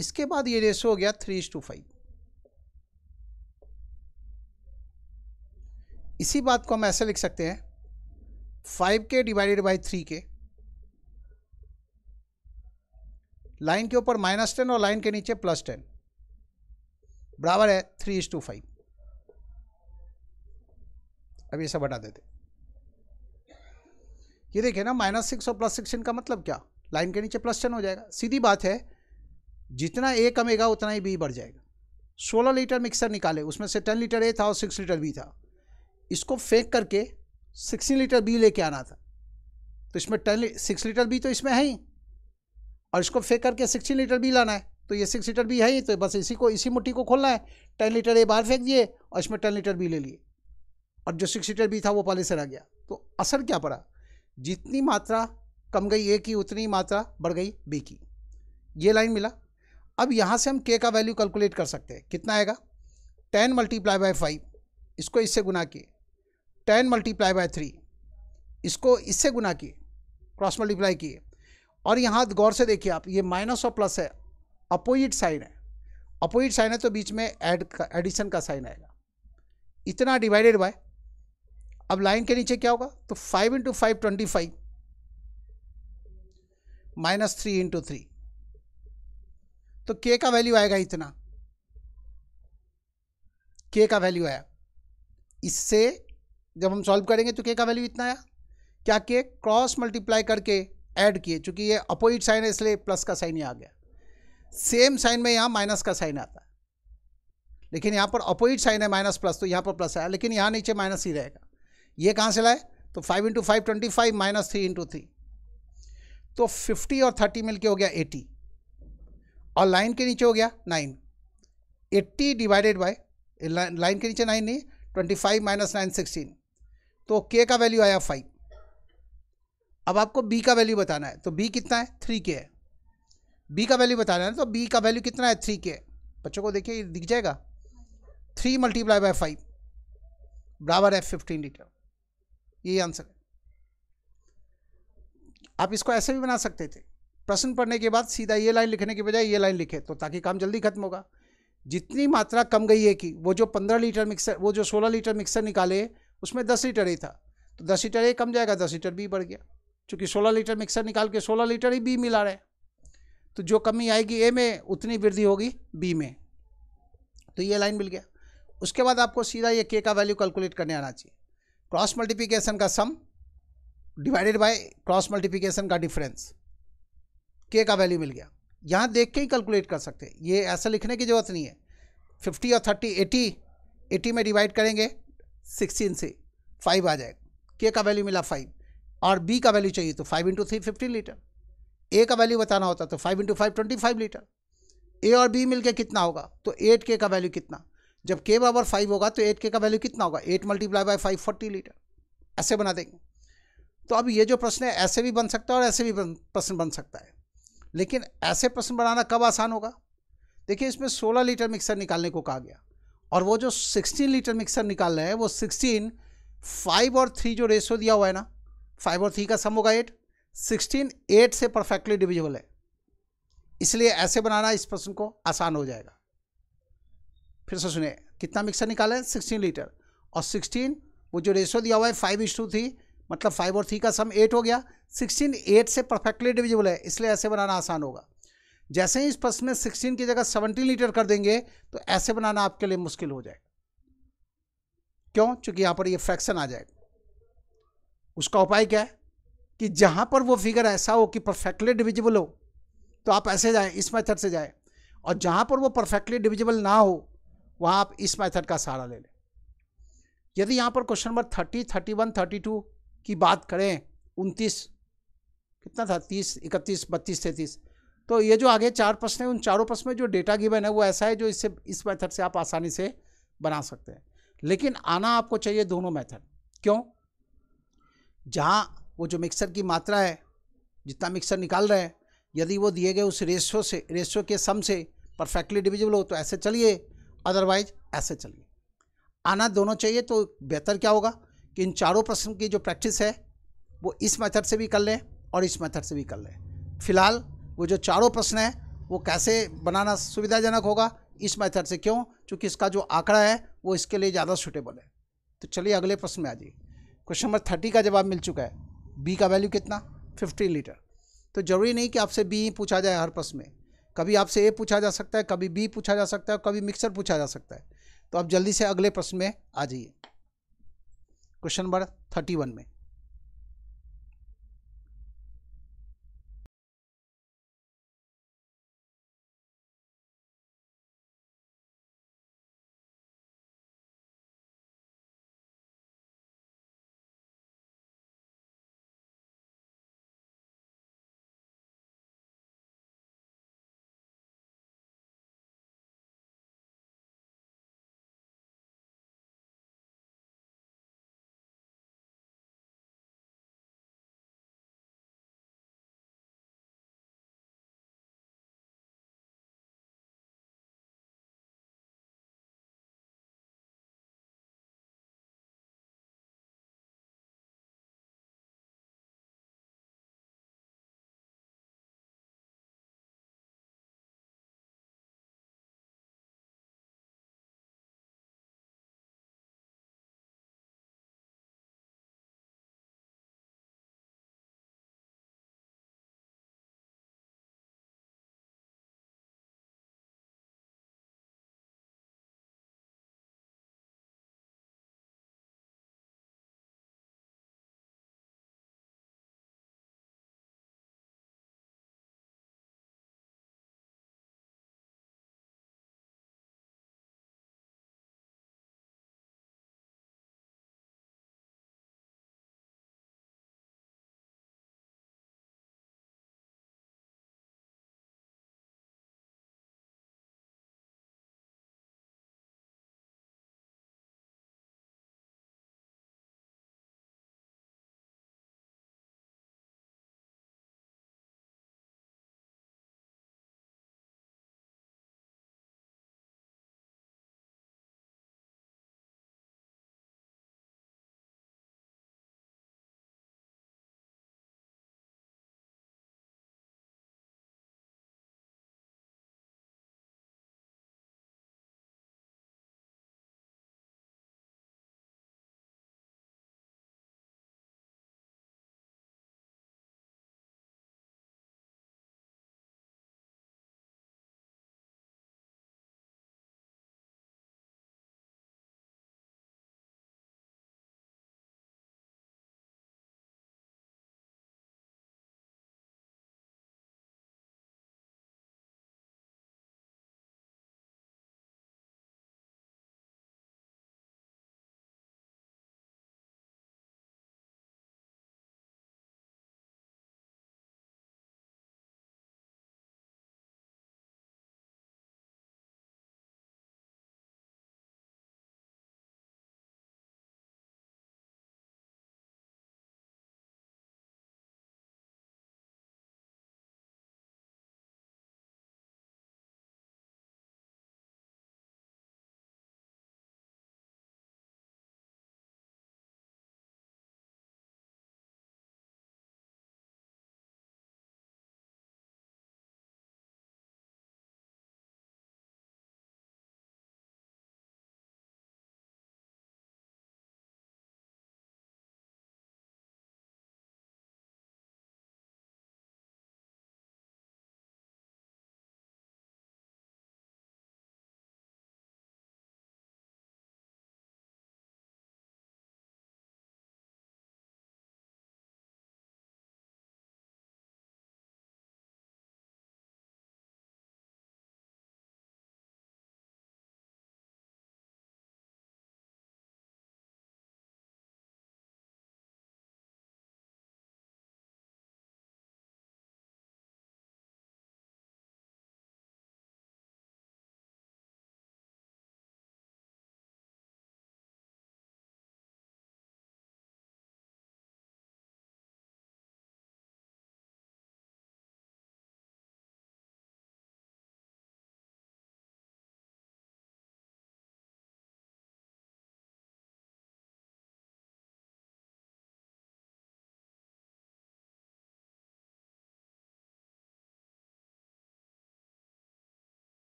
इसके बाद ये रेशो हो गया 3:5। इसी बात को हम ऐसे लिख सकते हैं 5k divided by 3k, line के ऊपर -10 और लाइन के नीचे +10 बराबर है 3:5। अब ये सब हटा देते। ये देखिए ना, -6 और +16 का मतलब क्या, लाइन के नीचे +10 हो जाएगा। सीधी बात है, जितना ए कमेगा उतना ही बी बढ़ जाएगा। 16 लीटर मिक्सर निकाले, उसमें से 10 लीटर ए था और 6 लीटर बी था। इसको फेंक करके 16 लीटर बी लेके आना था, तो इसमें 6 लीटर बी तो इसमें है ही, और इसको फेंक करके 16 लीटर बी लाना है, तो ये 6 लीटर बी है ही, तो बस इसी मुट्ठी को खोलना है। 10 लीटर ए बाहर फेंक दिए और इसमें 10 लीटर बी ले लिए, और जो 6 लीटर बी था वो पहले से रह गया। तो असर क्या पड़ा, जितनी मात्रा कम गई ए की उतनी मात्रा बढ़ गई बी की। ये लाइन मिला। अब यहाँ से हम के का वैल्यू कैलकुलेट कर सकते हैं। कितना आएगा, 10 मल्टीप्लाई बाय 5, इसको इससे गुना किए, 10 मल्टीप्लाई बाय 3, इसको इससे गुना किए, क्रॉस मल्टीप्लाई किए, और यहाँ गौर से देखिए आप, ये माइनस और प्लस है, अपोजिट साइन है। अपोजिट साइन है तो बीच में एडिशन का साइन आएगा। इतना डिवाइडेड बाय, अब लाइन के नीचे क्या होगा, तो 5 × 5 25 -3 × 3, तो के का वैल्यू आएगा इतना। के का वैल्यू आया, इससे जब हम सॉल्व करेंगे तो के का वैल्यू इतना आया। क्या के क्रॉस मल्टीप्लाई करके ऐड किए, चूंकि ये अपोजिट साइन है इसलिए प्लस का साइन यहाँ आ गया। सेम साइन में यहाँ माइनस का साइन आता है, लेकिन यहाँ पर अपोजिट साइन है माइनस प्लस, तो यहाँ पर प्लस आया, लेकिन यहाँ नीचे माइनस ही रहेगा। ये कहाँ से लाए, तो 5 × 5 25 -3 × 3, तो 50 और 30 मिलके हो गया 80, और लाइन के नीचे हो गया 9। 80 डिवाइडेड बाय, लाइन के नीचे 9 नहीं, 25 - 9 16, तो के का वैल्यू आया 5। अब आपको बी का वैल्यू बताना है, तो बी कितना है, 3k है। बी का वैल्यू बताना है, तो बी का वैल्यू कितना है, 3k। बच्चों को देखिए दिख जाएगा, 3 मल्टीप्लाई बाय 5 बराबर है 15 लीटर। यही आंसर है। आप इसको ऐसे भी बना सकते थे, प्रश्न पढ़ने के बाद सीधा ये लाइन लिखने के बजाय ये लाइन लिखे, तो ताकि काम जल्दी खत्म होगा। जितनी मात्रा कम गई है कि वो जो 15 लीटर मिक्सर, वो जो 16 लीटर मिक्सर निकाले उसमें 10 लीटर ही था, तो 10 लीटर ए कम जाएगा, 10 लीटर बी बढ़ गया। चूँकि 16 लीटर मिक्सर निकाल के 16 लीटर ही बी मिला रहे, तो जो कमी आएगी ए में उतनी वृद्धि होगी बी में, तो ये लाइन मिल गया। उसके बाद आपको सीधा ये के का वैल्यू कैलकुलेट करने आना चाहिए। क्रॉस मल्टीप्लिकेशन का सम डिवाइडेड बाय क्रॉस मल्टीप्लिकेशन का डिफरेंस, के का वैल्यू मिल गया। यहाँ देख के ही कैलकुलेट कर सकते हैं, ये ऐसा लिखने की जरूरत नहीं है। 50 और 30 80 में डिवाइड करेंगे 16 से 5 आ जाएगा, के का वैल्यू मिला 5, और बी का वैल्यू चाहिए तो 5 × 3 15 लीटर। ए का वैल्यू बताना होता तो 5 × 5 25 लीटर। ए और बी मिलके कितना होगा, तो 8k का वैल्यू कितना, जब के बराबर 5 होगा तो 8k का वैल्यू कितना होगा, 8 मल्टीप्लाई बाय 5 40 लीटर। ऐसे बना देंगे। तो अब ये जो प्रश्न है ऐसे भी बन सकता है और ऐसे भी प्रश्न बन सकता है, लेकिन ऐसे प्रश्न बनाना कब आसान होगा, देखिए इसमें 16 लीटर मिक्सर निकालने को कहा गया, और वो जो 16 लीटर मिक्सर निकाल रहे हैं वो 16 5 और 3 जो रेशो दिया हुआ है ना, 5 और 3 का सम होगा 8, 16 8 से परफेक्टली डिविजिबल है, इसलिए ऐसे बनाना इस प्रश्न को आसान हो जाएगा। फिर से सुनिए, कितना मिक्सर निकाला है 16 लीटर, और 16 वो जो रेशो दिया हुआ है 5:3, मतलब 5 और 3 का सम 8 हो गया। 16 8 से परफेक्टली डिविजिबल है, इसलिए ऐसे बनाना आसान होगा। जैसे ही इस प्रश्न में 16 की जगह 17 लीटर कर देंगे तो ऐसे बनाना आपके लिए मुश्किल हो जाएगा। क्यों, क्योंकि यहाँ पर ये फ्रैक्शन आ जाएगा। उसका उपाय क्या है कि जहाँ पर वो फिगर ऐसा हो कि परफेक्टली डिविजिबल हो तो आप ऐसे जाएं, इस मेथड से जाएं, और जहाँ पर वो परफेक्टली डिविजिबल ना हो वहाँ आप इस मेथड का सहारा ले लें। यदि यहाँ पर क्वेश्चन नंबर 30 31 32 की बात करें, 29 कितना था, 30 31 32 33, तो ये जो आगे 4 प्रश्न हैं उन चारों प्रश्न में जो डेटा गिवन है वो ऐसा है जो इससे इस मेथड से आप आसानी से बना सकते हैं। लेकिन आना आपको चाहिए दोनों मेथड। क्यों, जहाँ वो जो मिक्सर की मात्रा है, जितना मिक्सर निकाल रहे हैं, यदि वो दिए गए उस रेशियो के सम से परफेक्टली डिविजिबल हो तो ऐसे चलिए, अदरवाइज ऐसे चलिए। आना दोनों चाहिए। तो बेहतर क्या होगा कि इन चारों प्रश्न की जो प्रैक्टिस है वो इस मेथड से भी कर लें और इस मेथड से भी कर लें। फिलहाल वो जो चारों प्रश्न हैं वो कैसे बनाना सुविधाजनक होगा, इस मेथड से। क्यों? क्योंकि इसका जो आंकड़ा है वो इसके लिए ज़्यादा सूटेबल है। तो चलिए अगले प्रश्न में आ जाइए। क्वेश्चन नंबर 30 का जवाब मिल चुका है। बी का वैल्यू कितना? 15 लीटर। तो जरूरी नहीं कि आपसे बी ही पूछा जाए हर प्रश्न में, कभी आपसे ए पूछा जा सकता है, कभी बी पूछा जा सकता है, कभी मिक्सर पूछा जा सकता है। तो आप जल्दी से अगले प्रश्न में आ जाइए, क्वेश्चन नंबर 31 में।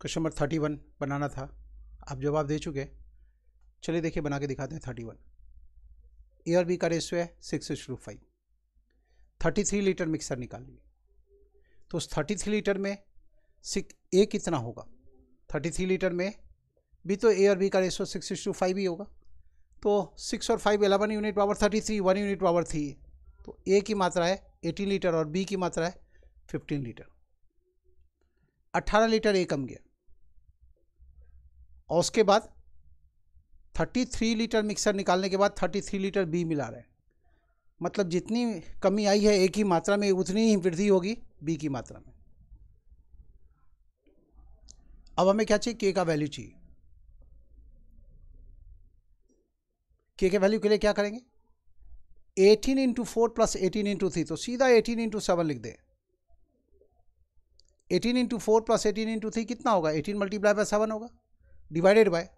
क्वेश्चन नंबर 31 बनाना था, आप जवाब दे चुके। चलिए देखिए बना के दिखाते हैं। 31 ए और बी का रेशियो है 6:5। 33 लीटर मिक्सर निकाल लिए, तो उस 33 लीटर में ए कितना होगा? 33 लीटर में भी तो ए और बी का रेशियो 6:5 ही होगा, तो 6 और 5 11 यूनिट पावर 33, 1 यूनिट पावर 3। तो ए की मात्रा है 18 लीटर और बी की मात्रा है 15 लीटर। 18 लीटर ए कम गया, और उसके बाद 33 लीटर मिक्सर निकालने के बाद 33 लीटर बी मिला रहे हैं। मतलब जितनी कमी आई है ए की मात्रा में, उतनी ही वृद्धि होगी बी की मात्रा में। अब हमें क्या चाहिए? के का वैल्यू चाहिए। के के वैल्यू के लिए क्या करेंगे? 18 इंटू 4 प्लस 18 इंटू 3, तो सीधा 18 इंटू 7 लिख दे। 18 इंटू 4 प्लस 18 इंटू 3 कितना होगा? 18 मल्टीप्लाई बाय 7 होगा, डिवाइडेड बाय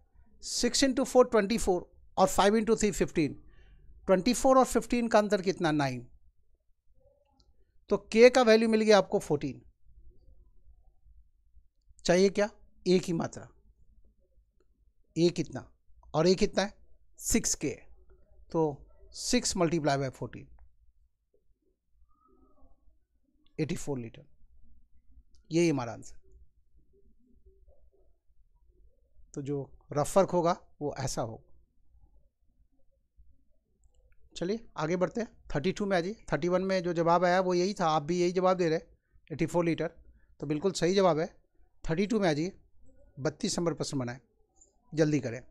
6 इंटू 4 24 और 5 इंटू 3 15। 24 और 15 का अंतर कितना? 9। तो के का वैल्यू मिल गया आपको 14। चाहिए क्या? ए की मात्रा। ए कितना? और ए कितना है? 6K। तो 6 मल्टीप्लाई बाय 14, 84 लीटर। यही हमारा आंसर। तो जो रफ वर्क होगा वो ऐसा होगा। चलिए आगे बढ़ते हैं। 32 में आ जाइए। 31 में जो जवाब आया वो यही था, आप भी यही जवाब दे रहे, 84 लीटर, तो बिल्कुल सही जवाब है। 32 में आ जाइए। 32 नंबर प्रश्न बनाए, जल्दी करें।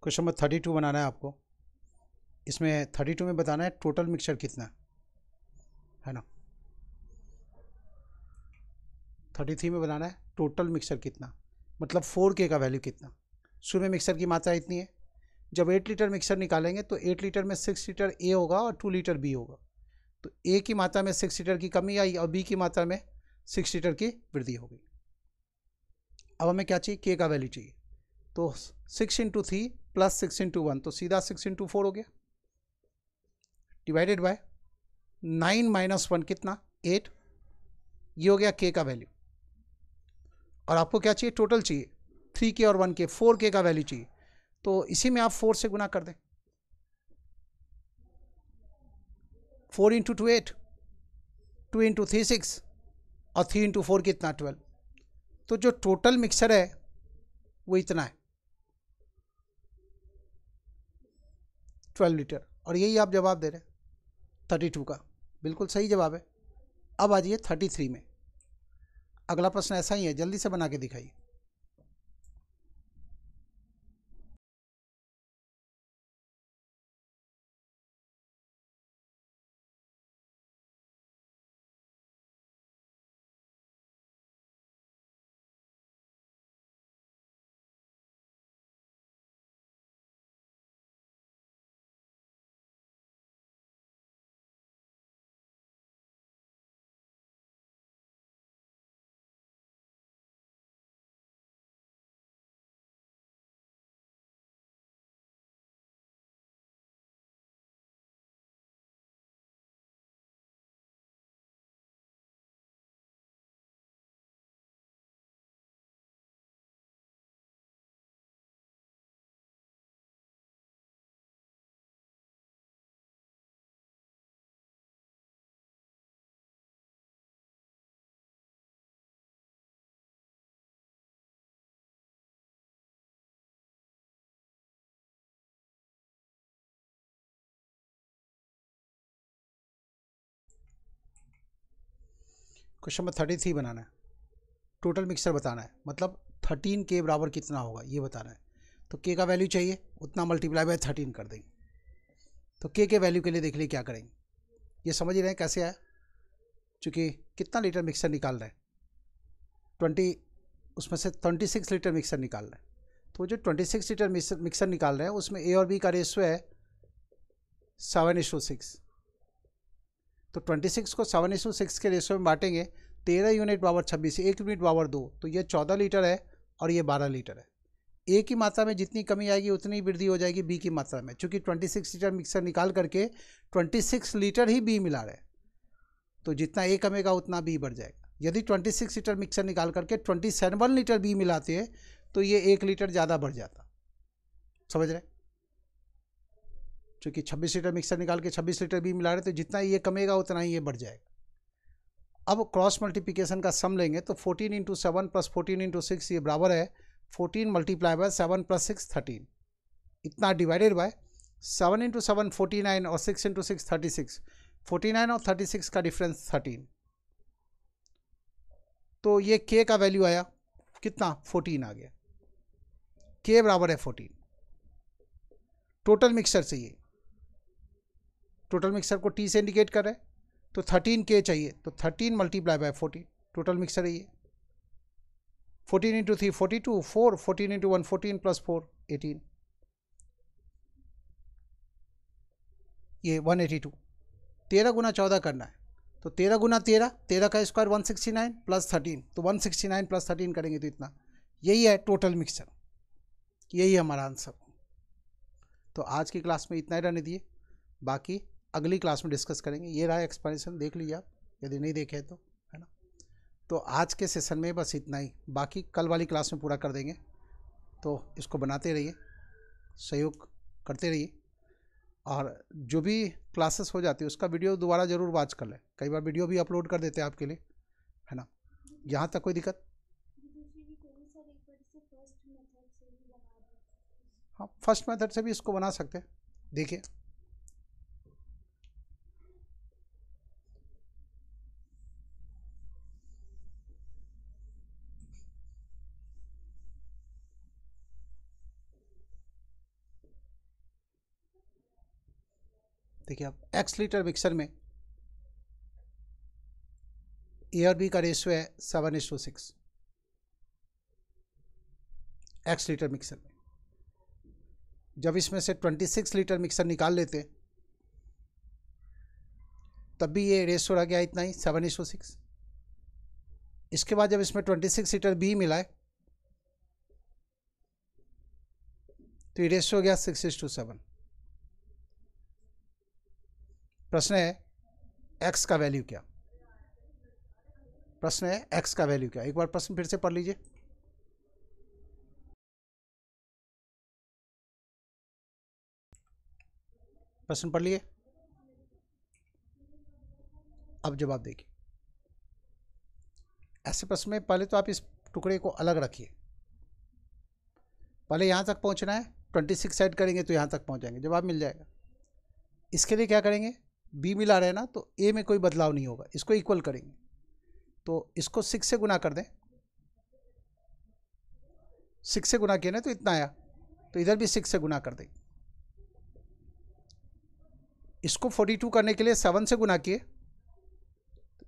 क्वेश्चन नंबर 32 बनाना है आपको। इसमें 32 में बताना है टोटल मिक्सचर कितना है ना। 33 में बताना है टोटल मिक्सचर कितना, मतलब 4K का वैल्यू कितना। शुरू में मिक्सर की मात्रा इतनी है, जब 8 लीटर मिक्सर निकालेंगे तो 8 लीटर में 6 लीटर ए होगा और 2 लीटर बी होगा। तो ए की मात्रा में 6 लीटर की कमी आई और बी की मात्रा में 6 लीटर की वृद्धि होगी। अब हमें क्या चाहिए, के का वैल्यू चाहिए। तो 6 इंटू 3 प्लस 6 इंटू 1, तो सीधा 6 इंटू 4 हो गया, डिवाइडेड बाय 9 माइनस 1 कितना 8, ये हो गया के का वैल्यू। और आपको क्या चाहिए, टोटल चाहिए 3 के और 1 के, 4 के का वैल्यू चाहिए। तो इसी में आप 4 से गुना कर दें, 4 इंटू 2 8, 2 इंटू 3 6 और 3 इंटू 4 कितना 12। तो जो टोटल मिक्सर है वो इतना है 12 लीटर। और यही आप जवाब दे रहे हैं 32 का, बिल्कुल सही जवाब है। अब आ जाइए 33 में। अगला प्रश्न ऐसा ही है, जल्दी से बना के दिखाइए। क्वेश्चन नंबर 33 बनाना है, टोटल मिक्सर बताना है, मतलब 13 के बराबर कितना होगा ये बताना है। तो के का वैल्यू चाहिए, उतना मल्टीप्लाई बाय 13 कर देंगे। तो के वैल्यू के लिए देख लिए क्या करेंगे, ये समझ ही रहे हैं कैसे आया। चूँकि कितना लीटर मिक्सर निकाल रहे हैं, 20, उसमें से 26 लीटर मिक्सर निकाल रहे हैं। तो जो 26 लीटर मिक्सर निकाल रहे हैं उसमें ए और बी का रेशियो है 7:6। तो 26 को 7:6 के रेशियो में बांटेंगे, 13 यूनिट पावर 26, 1 यूनिट पावर 2, तो ये 14 लीटर है और ये 12 लीटर है। ए की मात्रा में जितनी कमी आएगी उतनी वृद्धि हो जाएगी बी की मात्रा में, चूँकि 26 लीटर मिक्सर निकाल करके 26 लीटर ही बी मिला रहे हैं, तो जितना ए कमेगा उतना बी बढ़ जाएगा। यदि 26 लीटर मिक्सर निकाल करके 27 लीटर बी मिलाते हैं तो ये 1 लीटर ज़्यादा बढ़ जाता, समझ रहे। चूँकि 26 लीटर मिक्सर निकाल के 26 लीटर बी मिला रहे, तो जितना ये कमेगा उतना ही ये बढ़ जाएगा। अब क्रॉस मल्टीप्लिकेशन का सम लेंगे तो 14 इंटू 7 प्लस 14 इंटू 6 ये बराबर है 14 मल्टीप्लाई बाय 7 प्लस 6 13, इतना डिवाइडेड बाय 7 इंटू 7 49 और 6 इंटू 6 36, 49 और 36 का डिफरेंस 13। तो ये के का वैल्यू आया कितना 14 आ गया, के बराबर है 14। टोटल मिक्सर चाहिए, टोटल मिक्सर को टी से इंडिकेट कर रहे हैं, तो 13 के चाहिए, तो 13 मल्टीप्लाई बाय 14 टोटल मिक्सर है ये। 14 इंटू 3 42, 4 14 इंटू 1 14 प्लस 4 18, ये 182। 13 गुना 14 करना है, तो 13 गुना 13, 13 का स्क्वायर 169 प्लस 13, तो 169 प्लस 13 करेंगे तो इतना, यही है टोटल मिक्सर, यही है हमारा आंसर। तो आज की क्लास में इतना ही रहने दिए, बाकी अगली क्लास में डिस्कस करेंगे। ये रहा एक्सप्लेनेशन, देख लीजिए आप यदि नहीं देखे तो, है ना। तो आज के सेशन में बस इतना ही, बाकी कल वाली क्लास में पूरा कर देंगे। तो इसको बनाते रहिए, सहयोग करते रहिए, और जो भी क्लासेस हो जाती है उसका वीडियो दोबारा ज़रूर वॉच कर लें, कई बार वीडियो भी अपलोड कर देते हैं आपके लिए, है ना। यहाँ तक कोई दिक्कत? हाँ, फर्स्ट मेथड से भी इसको बना सकते हैं, देखिए। देखिए आप, x लीटर मिक्सर में ए और बी का रेशियो है 7:6, x लीटर मिक्सर में। जब इसमें से 26 लीटर मिक्सर निकाल लेते तब भी ये रेशियो रह गया इतना ही 7:6। इसके बाद जब इसमें 26 सीटर बी मिला है तो ये रेशियो हो गया 6:7। प्रश्न है एक्स का वैल्यू क्या, प्रश्न है एक्स का वैल्यू क्या। एक बार प्रश्न फिर से पढ़ लीजिए। प्रश्न पढ़ लिए, अब जवाब देखिए। ऐसे प्रश्न में पहले तो आप इस टुकड़े को अलग रखिए। पहले यहाँ तक पहुँचना है, 26 ऐड करेंगे तो यहाँ तक पहुँच जाएंगे, जवाब मिल जाएगा। इसके लिए क्या करेंगे, बी मिला रहे ना तो ए में कोई बदलाव नहीं होगा, इसको इक्वल करेंगे। तो इसको 6 से गुना कर दें, 6 से गुना किया ना तो इतना आया, तो इधर भी 6 से गुना कर दें। इसको 42 करने के लिए 7 से गुना किए,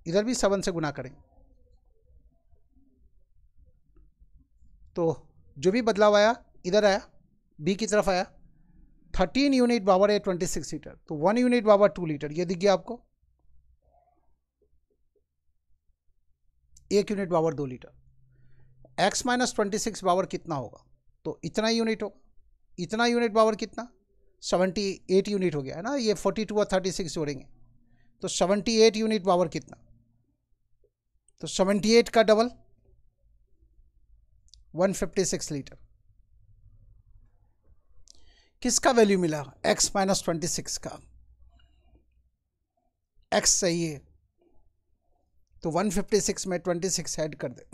इधर भी 7 से गुना करें। तो जो भी बदलाव आया इधर आया, बी की तरफ आया। 13 यूनिट पावर है 26 सीटर, तो 1 यूनिट पावर 2 लीटर, ये दिख गया आपको। 1 unit power 2 litre. x minus 26 power कितना होगा, तो इतना यूनिट होगा। इतना यूनिट पावर कितना, 78 यूनिट हो गया है ना, ये 42 और 36 जोड़ेंगे तो 78 यूनिट पावर कितना, तो 78 का डबल 156 लीटर। किसका वैल्यू मिला, x माइनस 26 का। x सही है तो 156 में 26 ऐड कर दे।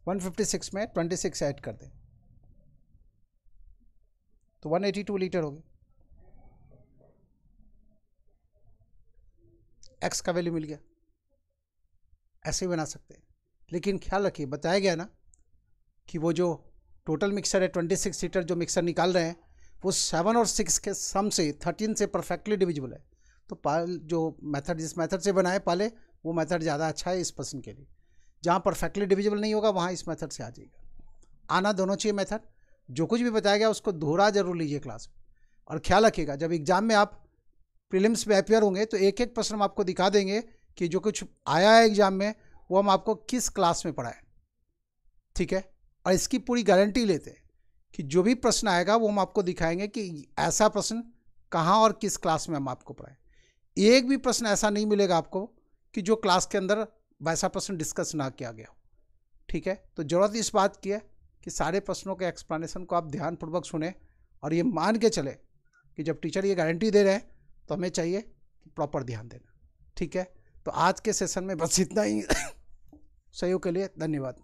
156 में 26 ऐड कर दे तो 182 लीटर हो गए। x का वैल्यू मिल गया। ऐसे ही बना सकते हैं, लेकिन ख्याल रखिए बताया गया ना कि वो जो टोटल मिक्सर है 26 सीटर जो मिक्सर निकाल रहे हैं वो 7 और 6 के सम से 13 से परफेक्टली डिविजिबल है। तो जो मेथड जिस मेथड से बनाए पहले वो मेथड ज़्यादा अच्छा है इस प्रश्न के लिए। जहाँ परफेक्टली डिविजिबल नहीं होगा वहाँ इस मेथड से आ जाएगा। आना दोनों चाहिए मेथड। जो कुछ भी बताया गया उसको दोहरा जरूर लीजिए क्लास में, और ख्याल रखिएगा जब एग्जाम में आप प्रीलिम्स में अपेयर होंगे तो एक एक प्रश्न हम आपको दिखा देंगे कि जो कुछ आया है एग्जाम में वो हम आपको किस क्लास में पढ़ाएं, ठीक है। और इसकी पूरी गारंटी लेते हैं कि जो भी प्रश्न आएगा वो हम आपको दिखाएंगे कि ऐसा प्रश्न कहाँ और किस क्लास में हम आपको पढ़ाएं। एक भी प्रश्न ऐसा नहीं मिलेगा आपको कि जो क्लास के अंदर वैसा प्रश्न डिस्कस ना किया गया हो, ठीक है। तो ज़रूरत इस बात की है कि सारे प्रश्नों के एक्सप्लेनेशन को आप ध्यानपूर्वक सुने और ये मान के चले कि जब टीचर ये गारंटी दे रहे हैं तो हमें चाहिए कि प्रॉपर ध्यान देना, ठीक है। तो आज के सेशन में बस इतना ही। सहयोग के लिए धन्यवाद।